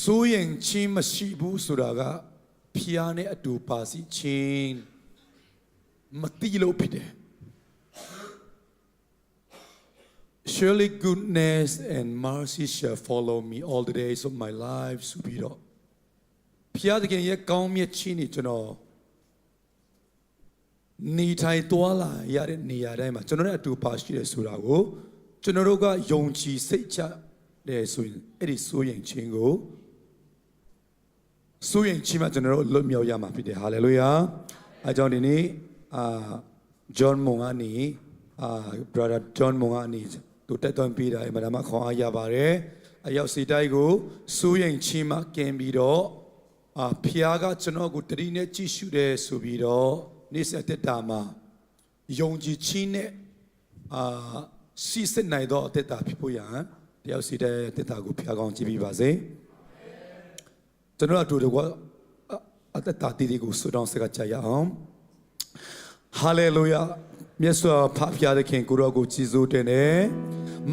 စိုးရင်ချင်းမရှိဘူးဆိုတာကဖျားနဲ့အတူပါစီချင်းမတိလို့ဖြစ်တယ် Surely goodness and mercy shall follow me all the days of my life ဆိုပြီးတော့ဖျားသခင်ရဲ့ကောင်းမြတ်ခြင်းတွေကျွန်တော်နေထိုင်သွားလာရတဲ့နေရာတိုင်းမှာကျွန်တော်နဲ့အတူပါရှိတယ်ဆိုတာကိုကျွန်တော်တို့ကယုံကြည်စိတ်ချတယ်ဆိုရင်အဲ့ဒီစိုးရင်ခြင်းကိုစိုးရင်ခြင်းမှာကျွန်တော်တို့လွတ်မြောက်ရမှာဖြစ်တယ်ဟာလေလုယာအကြောင်းဒီနေ့John Mongani brother John Mongani သူတက်သွန်းပြီးတာမဒါမှခေါင်းအားရပါတယ်အရောက်စီတိုင်းကိုစိုးရင်ခြင်းမှာကင်ပြီးတော့ဖျားကကျွန်တော်ကိုတတိနဲ့ကြည့်ရှုတယ်ဆိုပြီးတော့နေ့ဆက်တက်တာမှာယုံကြည်ခြင်းနဲ့စီစစ်နိုင်တော့တက်တာဖြစ်ဖို့ရဟန်းတယောက်စီတဲ့တက်တာကိုဖျားကောင်းကြည့်ပြီးပါစေကျွန်တော်တို့ကအသက်တာတည်တည်ကိုဆုတောင်းစကားကြရအောင်ဟာလေလုယာမြတ်စွာဘုရားသခင်ကိုရောကိုကြည်စိုးတင်တယ်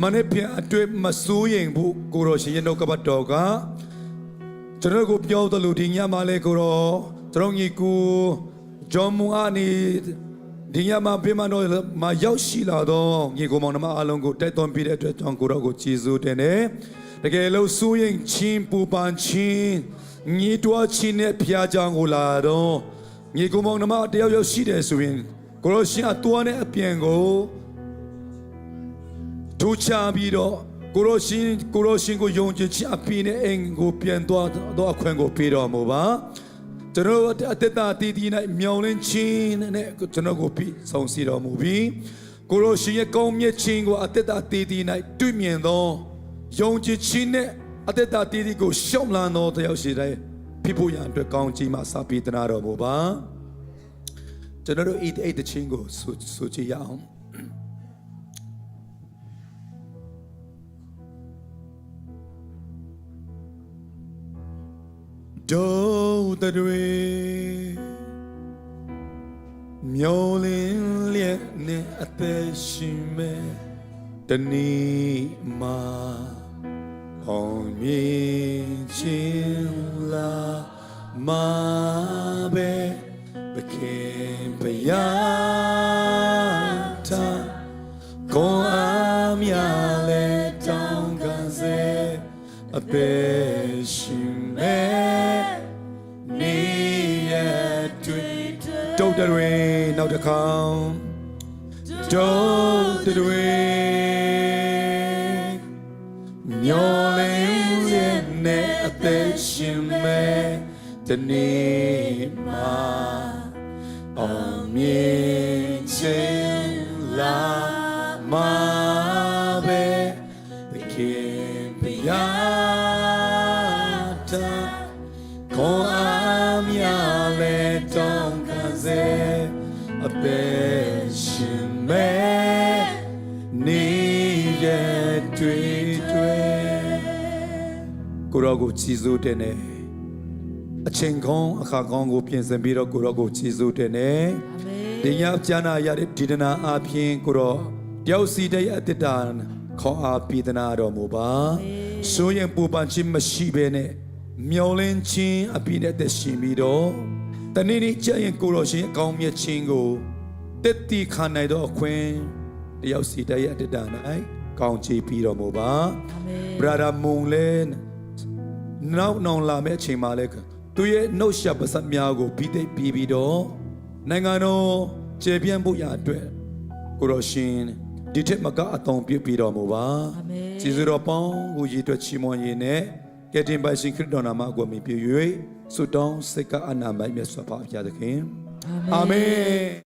မနေ့ပြန်အတွေ့မစိုးရင်ဘူးကိုရောရှင်ရဲ့နှုတ်ကပတ်တော်ကကျွန်တော်ကိုပြောတယ်လို့ဒီညမှာလဲကိုရောကျွန်တော်ညီကိုဂျွန်မူအာနီဒီညမှာပြမတော့မရောက်ရှိလာတော့ညီကိုမောင်နှမအားလုံးကိုတိုက်သွင်းပြီးတဲ့အတွက်ကြောင့်ကိုရောကိုကြည်စိုးတင်တယ်တကယ်လို့စိုးရင်ချင်းပူပန်ချင်းညီတော်ချင်းနဲ့ဖျားကြောင်ကိုလာတော့ညီကိုမောင်နှမတယောက်ရှိတယ်ဆိုရင်ကိုရောရှင်အတော်နဲ့အပြင်ကိုထူချပြီးတော့ကိုရောရှင်ကိုယုံကြည်ခြင်းအပြည့်နဲ့အင်ကိုပြန်သွားတော့အခွင့်ကိုပေးတော်မူပါ ကျွန်တော်အသက်တာတည်တည်၌မြောင်လင်းခြင်းနဲ့ကျွန်တော်ကိုပြီးဆောင်စီတော်မူပြီးကိုလိုရှင်ရဲ့ကောင်းမြတ်ခြင်းကိုအသက်တာတည်တည်၌တွေ့မြင်သောယုံကြည်ခြင်းနဲ့အသက်တာတည်တည်ကိုရှောင်လန်းသောတယောက်ရှိတဲ့ဖြစ်ဖို့ရန်အတွက်ကောင်းကြီးမှစာပေတနာတော်မူပါကျွန်တော်တို့ဤတဲ့ခြင်းကိုဆိုကြည့်ရအောင်ဒုတွေမျောလင်းလျက်နဲ့အသက်ရှင်မဲ့တနေ့မှာအောင်မြင်ခြင်းလာမှာပဲသခင်ဘုရားတာကိုအားများလဲတောင်းကန်စေအသက်ရှင်မဲ့နေရတွေ့တုတ်တွေနောက်တစ်ခေါက်တုတ်တွေမျောလင်းရဲ့နဲ့အသက်ရှင်မဲ့တနေ့မှာအောင်မြင်ခြင်းလာမှာပဲသခင်ဘုရားတာကိုအားများလဲတောင်းကန်စေအသက်ရှင်မဲ့နေရတွေ့ကိုရောကိုချီးစိုးတဲ့နဲ့အချိန်ကောင်းအခါကောင်းကိုပြင်ဆင်ပြီးတော့ကိုရောကိုချီးစိုးတဲ့နဲ့ဒီညကြားနာရတဲ့ဒီဒနာအပြင်ကိုရောတယောက်စီတည်းအတ္တတာခေါ်အားပြည်ဒနာတော်မူပါဆိုရင်ပူပန်ခြင်းမရှိဘဲနဲ့မျောလင်းခြင်းအပြည့်နဲ့သက်ရှင်ပြီးတော့တနေ့နေ့ကျရင်ကိုရောရှင်အကောင်းမြတ်ခြင်းကိုတက်တီခံနိုင်တော့အခွင့်တယောက်စီတည်းအတ္တတာ၌ကောင်းချီးပြီးတော်မူပါဘရာဒါမုံလဲနောက်နောင်လာမယ့်အချိန်မှာလဲသူရဲ့နှုတ်ဆက်ပါစများကိုပြီးတော့နိုင်ငံတော်ကျေပြန့်ဖို့ရအတွက်ကိုရောရှင်ဒီထက်မကအတောင်ပြပြီးတော်မူပါကျေးဇူးတော်ပေါင်းကိုရည်တွက်ချီးမွမ်းရင်းနဲ့ကယ်တင်ပါရှင်ခရစ်တော်နာမကိုမြည်ပြ၍ဆုတောင်းစိတ်ကအနာမိုက်မြတ်စွာဘုရားသခင်အာမင်